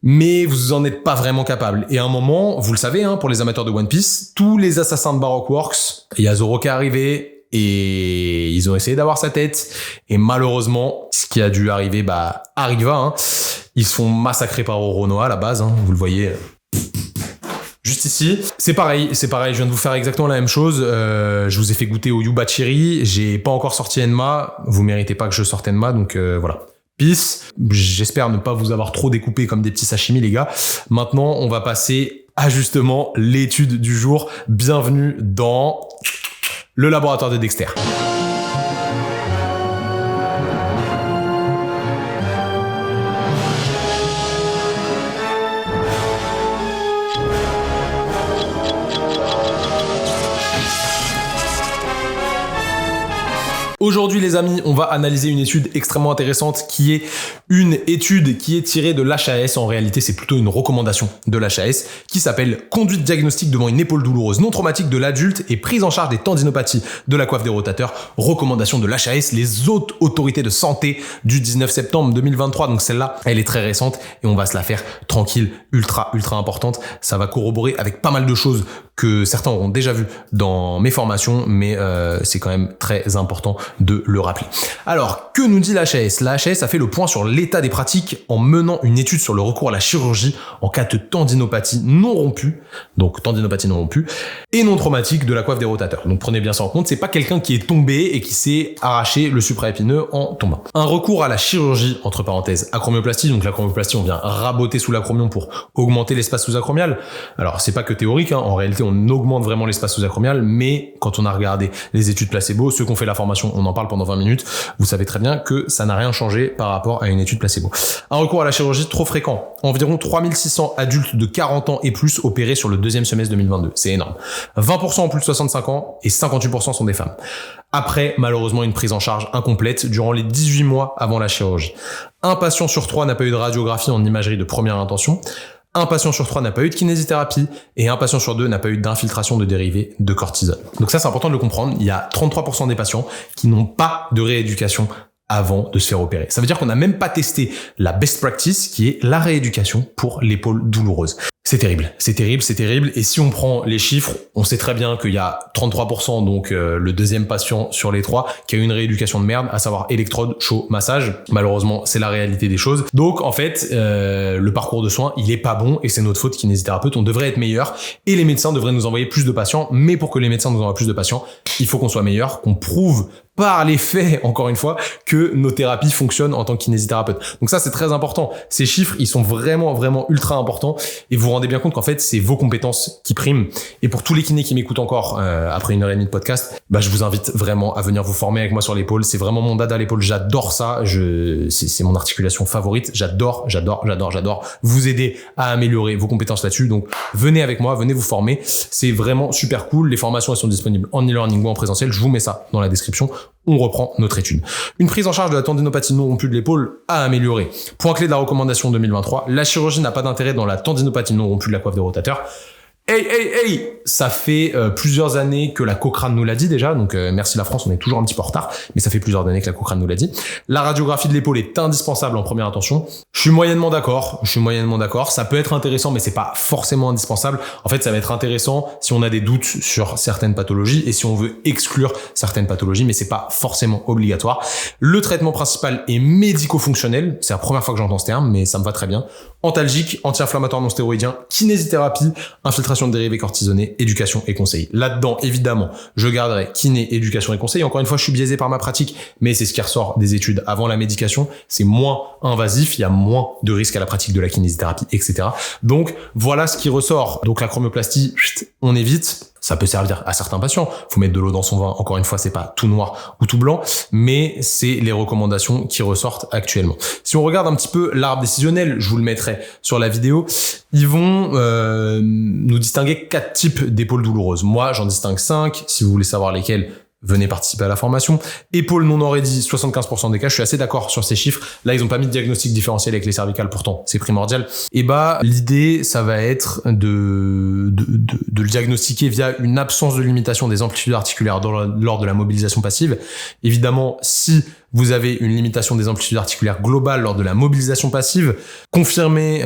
mais vous en êtes pas vraiment capable. Et à un moment, vous le savez, hein, pour les amateurs de One Piece, tous les assassins de Baroque Works, il y a Zoro qui est arrivé, et ils ont essayé d'avoir sa tête, et malheureusement, ce qui a dû arriver, arriva, hein. Ils se font massacrer par Oronoa à la base, hein, vous le voyez juste ici. C'est pareil, je viens de vous faire exactement la même chose. Je vous ai fait goûter au Yubachiri, j'ai pas encore sorti Enma, vous méritez pas que je sorte Enma, donc voilà. Peace. J'espère ne pas vous avoir trop découpé comme des petits sashimi, les gars. Maintenant, on va passer à justement l'étude du jour. Bienvenue dans le laboratoire de Dexter. Aujourd'hui les amis, on va analyser une étude extrêmement intéressante qui est une étude qui est tirée de l'HAS. En réalité, c'est plutôt une recommandation de l'HAS qui s'appelle « Conduite diagnostique devant une épaule douloureuse non traumatique de l'adulte et prise en charge des tendinopathies de la coiffe des rotateurs ». Recommandation de l'HAS, les hautes autorités de santé du 19 septembre 2023. Donc celle-là, elle est très récente et on va se la faire tranquille, ultra importante. Ça va corroborer avec pas mal de choses que certains auront déjà vu dans mes formations, mais c'est quand même très important de le rappeler. Alors, que nous dit l'HAS ? L'HAS a fait le point sur l'état des pratiques en menant une étude sur le recours à la chirurgie en cas de tendinopathie non rompue, donc tendinopathie non rompue, et non traumatique de la coiffe des rotateurs. Donc prenez bien ça en compte, c'est pas quelqu'un qui est tombé et qui s'est arraché le supraépineux en tombant. Un recours à la chirurgie, entre parenthèses, acromioplastie, donc l'acromioplastie, on vient raboter sous l'acromion pour augmenter l'espace sous-acromial. Alors, c'est pas que théorique, hein, en réalité, on augmente vraiment l'espace sous-acromial, mais quand on a regardé les études placebo, ceux qui ont fait la formation, on en parle pendant 20 minutes, vous savez très bien que ça n'a rien changé par rapport à une étude placebo. Un recours à la chirurgie trop fréquent. Environ 3600 adultes de 40 ans et plus opérés sur le deuxième semestre 2022. C'est énorme. 20% ont plus de 65 ans et 58% sont des femmes. Après, malheureusement, une prise en charge incomplète durant les 18 mois avant la chirurgie. Un patient sur 3 n'a pas eu de radiographie en imagerie de première intention. Un patient sur 3 n'a pas eu de kinésithérapie et un patient sur 2 n'a pas eu d'infiltration de dérivés de cortisone. Donc ça, c'est important de le comprendre. Il y a 33% des patients qui n'ont pas de rééducation avant de se faire opérer. Ça veut dire qu'on n'a même pas testé la best practice qui est la rééducation pour l'épaule douloureuse. C'est terrible, c'est terrible, c'est terrible. Et si on prend les chiffres, on sait très bien qu'il y a 33%, donc le deuxième patient sur les 3, qui a eu une rééducation de merde, à savoir électrode, chaud, massage. Malheureusement, c'est la réalité des choses. Donc en fait, le parcours de soins, il est pas bon et c'est notre faute kinésithérapeute. On devrait être meilleur et les médecins devraient nous envoyer plus de patients. Mais pour que les médecins nous envoient plus de patients, il faut qu'on soit meilleur, qu'on prouve par les faits, encore une fois, que nos thérapies fonctionnent en tant que kinésithérapeute. Donc ça, c'est très important. Ces chiffres, ils sont vraiment ultra importants et vous vous rendez bien compte qu'en fait, c'est vos compétences qui priment. Et pour tous les kinés qui m'écoutent encore après 1h30 de podcast, je vous invite vraiment à venir vous former avec moi sur l'épaule. C'est vraiment mon dada à l'épaule. J'adore ça. C'est mon articulation favorite. J'adore vous aider à améliorer vos compétences là-dessus. Donc, venez avec moi, venez vous former. C'est vraiment super cool. Les formations, elles sont disponibles en e-learning ou en présentiel. Je vous mets ça dans la description. On reprend notre étude. Une prise en charge de la tendinopathie non rompue de l'épaule à améliorer. Point clé de la recommandation 2023, la chirurgie n'a pas d'intérêt dans la tendinopathie non rompue de la coiffe des rotateurs. Hey, ça fait plusieurs années que la Cochrane nous l'a dit déjà, donc merci la France, on est toujours un petit peu en retard, mais ça fait plusieurs années que la Cochrane nous l'a dit. La radiographie de l'épaule est indispensable en première intention. Je suis moyennement d'accord, ça peut être intéressant, mais c'est pas forcément indispensable. En fait, ça va être intéressant si on a des doutes sur certaines pathologies et si on veut exclure certaines pathologies, mais c'est pas forcément obligatoire. Le traitement principal est médico-fonctionnel, c'est la première fois que j'entends ce terme, mais ça me va très bien. Antalgique, anti-inflammatoire non stéroïdien, kinésithérapie, infiltration de dérivés cortisonnés, éducation et conseil. Là-dedans, évidemment, je garderai kiné, éducation et conseil. Encore une fois, je suis biaisé par ma pratique, mais c'est ce qui ressort des études avant la médication. C'est moins invasif, il y a moins de risques à la pratique de la kinésithérapie, etc. Donc, voilà ce qui ressort. Donc, la chromioplastie, on évite. Ça peut servir à certains patients. Faut mettre de l'eau dans son vin. Encore une fois, c'est pas tout noir ou tout blanc, mais c'est les recommandations qui ressortent actuellement. Si on regarde un petit peu l'arbre décisionnel, je vous le mettrai sur la vidéo, ils vont nous distinguer 4 types d'épaules douloureuses. Moi, j'en distingue 5. Si vous voulez savoir lesquelles, venez participer à la formation. Épaule non already, 75% des cas, je suis assez d'accord sur ces chiffres. Là, ils ont pas mis de diagnostic différentiel avec les cervicales, pourtant, c'est primordial. Et l'idée, ça va être de le diagnostiquer via une absence de limitation des amplitudes articulaires lors de la mobilisation passive. Évidemment, si vous avez une limitation des amplitudes articulaires globales lors de la mobilisation passive, confirmée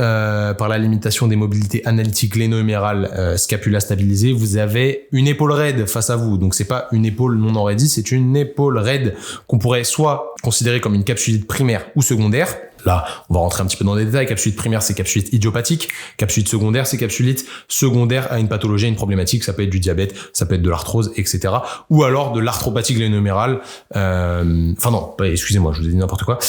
par la limitation des mobilités analytiques gléno-humérales scapula stabilisée, vous avez une épaule raide face à vous. Donc c'est pas une épaule non already, c'est une épaule raide qu'on pourrait soit considérer comme une capsulite primaire ou secondaire. Là, on va rentrer un petit peu dans les détails. Capsulite primaire, c'est capsulite idiopathique. Capsulite secondaire, c'est capsulite secondaire à une pathologie, à une problématique. Ça peut être du diabète, ça peut être de l'arthrose, etc. Ou alors de l'arthropathie gléno-humérale. Excusez-moi, je vous ai dit n'importe quoi.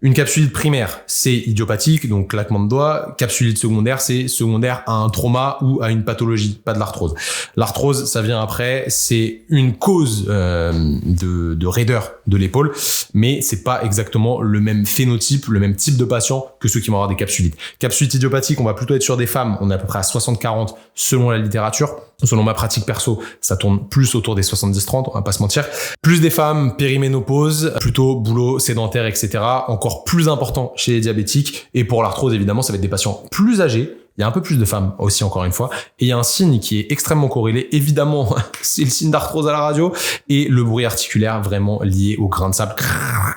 Une capsulite primaire, c'est idiopathique, donc claquement de doigts. Capsulite secondaire, c'est secondaire à un trauma ou à une pathologie, pas de l'arthrose. L'arthrose, ça vient après, c'est une cause de raideur de l'épaule, mais c'est pas exactement le même phénotype, le même type de patient que ceux qui vont avoir des capsulites. Capsulite idiopathique, on va plutôt être sur des femmes, on est à peu près à 60-40 selon la littérature. Selon ma pratique perso, ça tourne plus autour des 70-30, on va pas se mentir. Plus des femmes, périménopause, plutôt boulot sédentaire, etc. Encore plus important chez les diabétiques. Et pour l'arthrose, évidemment, ça va être des patients plus âgés. Il y a un peu plus de femmes aussi, encore une fois. Et il y a un signe qui est extrêmement corrélé. Évidemment, c'est le signe d'arthrose à la radio et le bruit articulaire vraiment lié au grain de sable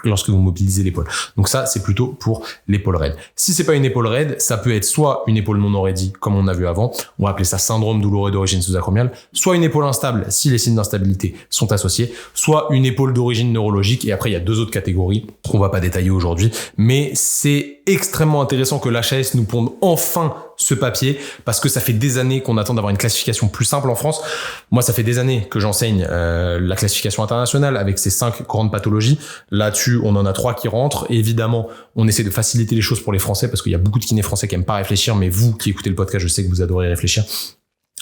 lorsque vous mobilisez l'épaule. Donc ça, c'est plutôt pour l'épaule raide. Si c'est pas une épaule raide, ça peut être soit une épaule non already, comme on a vu avant. On va appeler ça syndrome douloureux d'origine sous-acromiale. Soit une épaule instable, si les signes d'instabilité sont associés. Soit une épaule d'origine neurologique. Et après, il y a deux autres catégories qu'on va pas détailler aujourd'hui. Mais c'est extrêmement intéressant que l'HAS nous ponde enfin ce papier, parce que ça fait des années qu'on attend d'avoir une classification plus simple en France. Moi, ça fait des années que j'enseigne la classification internationale avec ces 5 grandes pathologies. Là-dessus, on en a 3 qui rentrent. Et évidemment, on essaie de faciliter les choses pour les Français, parce qu'il y a beaucoup de kinés français qui aiment pas réfléchir, mais vous qui écoutez le podcast, je sais que vous adorez réfléchir.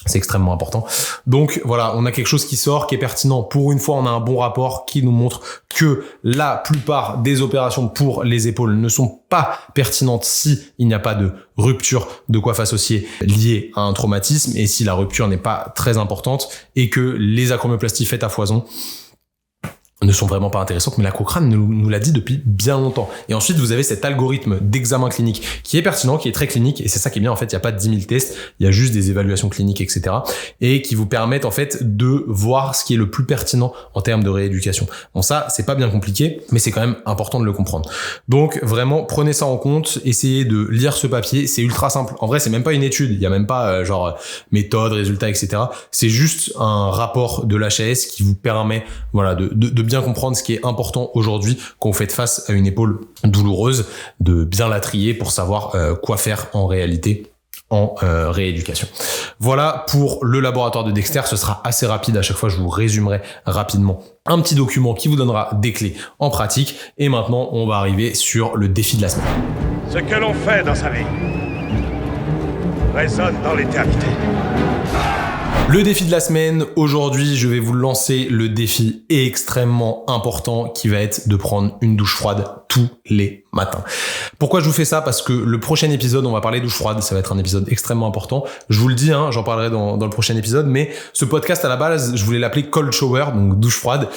C'est extrêmement important. Donc voilà, on a quelque chose qui sort, qui est pertinent. Pour une fois, on a un bon rapport qui nous montre que la plupart des opérations pour les épaules ne sont pas pertinentes si il n'y a pas de rupture de coiffe associée liée à un traumatisme et si la rupture n'est pas très importante et que les acromioplasties faites à foison ne sont vraiment pas intéressantes, mais la Cochrane nous l'a dit depuis bien longtemps. Et ensuite, vous avez cet algorithme d'examen clinique qui est pertinent, qui est très clinique, et c'est ça qui est bien, en fait, il n'y a pas de 10 000 tests, il y a juste des évaluations cliniques, etc., et qui vous permettent, en fait, de voir ce qui est le plus pertinent en termes de rééducation. Bon, ça, c'est pas bien compliqué, mais c'est quand même important de le comprendre. Donc, vraiment, prenez ça en compte, essayez de lire ce papier, c'est ultra simple. En vrai, c'est même pas une étude, il y a même pas, méthode, résultat, etc. C'est juste un rapport de l'HAS qui vous permet, voilà, de bien comprendre ce qui est important aujourd'hui quand vous faites face à une épaule douloureuse, de bien la trier pour savoir quoi faire en réalité en rééducation. Voilà pour le laboratoire de Dexter, ce sera assez rapide, à chaque fois je vous résumerai rapidement un petit document qui vous donnera des clés en pratique. Et maintenant on va arriver sur le défi de la semaine. Ce que l'on fait dans sa vie résonne dans l'éternité. Le défi de la semaine, aujourd'hui, je vais vous lancer le défi extrêmement important qui va être de prendre une douche froide tous les matins. Pourquoi je vous fais ça? Parce que le prochain épisode, on va parler douche froide, ça va être un épisode extrêmement important. Je vous le dis, j'en parlerai dans le prochain épisode, mais ce podcast à la base, je voulais l'appeler Cold Shower, donc douche froide.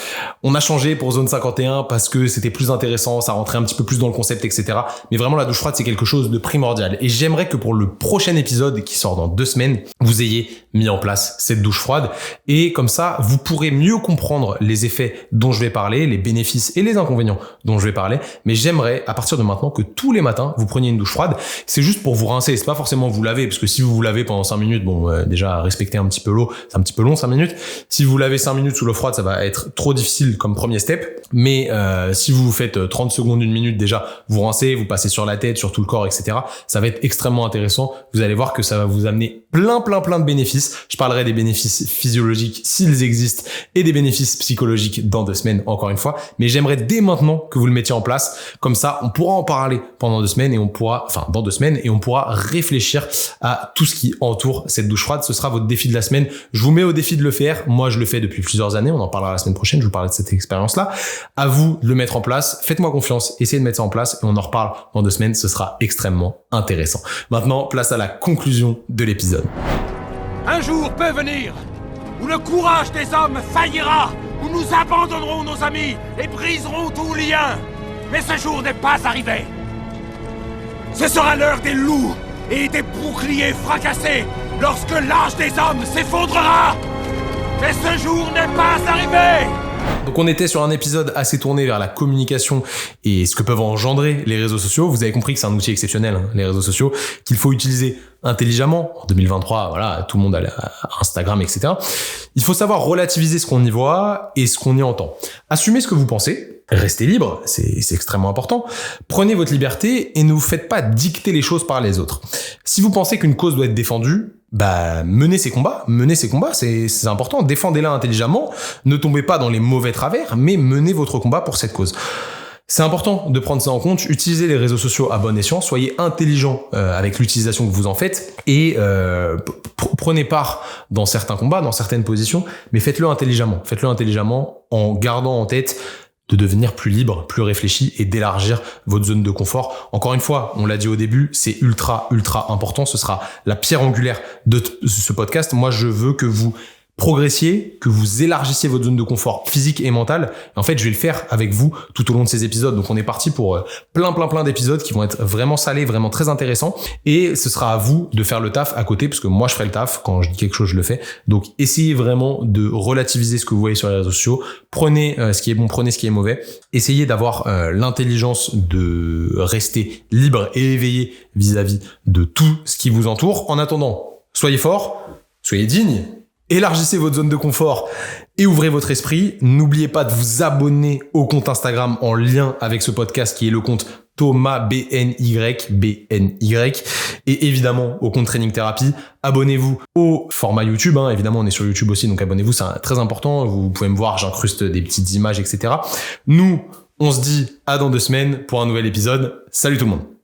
On a changé pour Zone 51 parce que c'était plus intéressant, ça rentrait un petit peu plus dans le concept, etc. Mais vraiment, la douche froide, c'est quelque chose de primordial. Et j'aimerais que pour le prochain épisode qui sort dans 2 semaines, vous ayez mis en place cette douche froide. Et comme ça, vous pourrez mieux comprendre les effets dont je vais parler, les bénéfices et les inconvénients dont je vais parler. Mais j'aimerais, à partir de maintenant, que tous les matins, vous preniez une douche froide. C'est juste pour vous rincer. C'est pas forcément vous laver, parce que si vous vous lavez pendant 5 minutes, déjà, respectez un petit peu l'eau. C'est un petit peu long, 5 minutes. Si vous lavez 5 minutes sous l'eau froide, ça va être trop difficile comme premier step. Mais si vous faites 30 secondes, 1 minute, déjà, vous rincez, vous passez sur la tête, sur tout le corps, etc. Ça va être extrêmement intéressant. Vous allez voir que ça va vous amener plein de bénéfices. Je parlerai des bénéfices physiologiques s'ils existent et des bénéfices psychologiques dans 2 semaines, encore une fois. Mais j'aimerais dès maintenant que vous le mettiez en place. Comme ça, on pourra en parler pendant 2 semaines et dans 2 semaines et on pourra réfléchir à tout ce qui entoure cette douche froide. Ce sera votre défi de la semaine. Je vous mets au défi de le faire. Moi, je le fais depuis plusieurs années. On en parlera la semaine prochaine. Je vous parlerai de cette expérience-là. À vous de le mettre en place. Faites-moi confiance. Essayez de mettre ça en place et on en reparle dans 2 semaines. Ce sera extrêmement intéressant. Maintenant, place à la conclusion de l'épisode. Un jour peut venir où le courage des hommes faillira où nous abandonnerons nos amis et briserons tout lien. Mais ce jour n'est pas arrivé. Ce sera l'heure des loups et des boucliers fracassés lorsque l'âge des hommes s'effondrera. Mais ce jour n'est pas arrivé. Donc on était sur un épisode assez tourné vers la communication et ce que peuvent engendrer les réseaux sociaux. Vous avez compris que c'est un outil exceptionnel, hein, les réseaux sociaux, qu'il faut utiliser intelligemment. En 2023, voilà, tout le monde a Instagram, etc. Il faut savoir relativiser ce qu'on y voit et ce qu'on y entend. Assumez ce que vous pensez, restez libre, c'est extrêmement important. Prenez votre liberté et ne vous faites pas dicter les choses par les autres. Si vous pensez qu'une cause doit être défendue, menez ces combats, c'est important, défendez-la intelligemment, ne tombez pas dans les mauvais travers, mais menez votre combat pour cette cause. C'est important de prendre ça en compte, utilisez les réseaux sociaux à bon escient, soyez intelligent avec l'utilisation que vous en faites et prenez part dans certains combats, dans certaines positions, mais faites-le intelligemment en gardant en tête de devenir plus libre, plus réfléchi et d'élargir votre zone de confort. Encore une fois, on l'a dit au début, c'est ultra important. Ce sera la pierre angulaire de ce podcast. Moi, je veux que vous progressiez, que vous élargissiez votre zone de confort physique et mentale. Et en fait, je vais le faire avec vous tout au long de ces épisodes. Donc, on est parti pour plein d'épisodes qui vont être vraiment salés, vraiment très intéressants. Et ce sera à vous de faire le taf à côté, parce que moi, je ferai le taf. Quand je dis quelque chose, je le fais. Donc, essayez vraiment de relativiser ce que vous voyez sur les réseaux sociaux. Prenez ce qui est bon, prenez ce qui est mauvais. Essayez d'avoir l'intelligence de rester libre et éveillé vis-à-vis de tout ce qui vous entoure. En attendant, soyez fort, soyez digne. Élargissez votre zone de confort et ouvrez votre esprit. N'oubliez pas de vous abonner au compte Instagram en lien avec ce podcast qui est le compte Thomas BNY. Et évidemment au compte Training Therapy. Abonnez-vous au format YouTube. Évidemment, on est sur YouTube aussi, donc abonnez-vous, c'est très important. Vous pouvez me voir, j'incruste des petites images, etc. Nous, on se dit à dans 2 semaines pour un nouvel épisode. Salut tout le monde.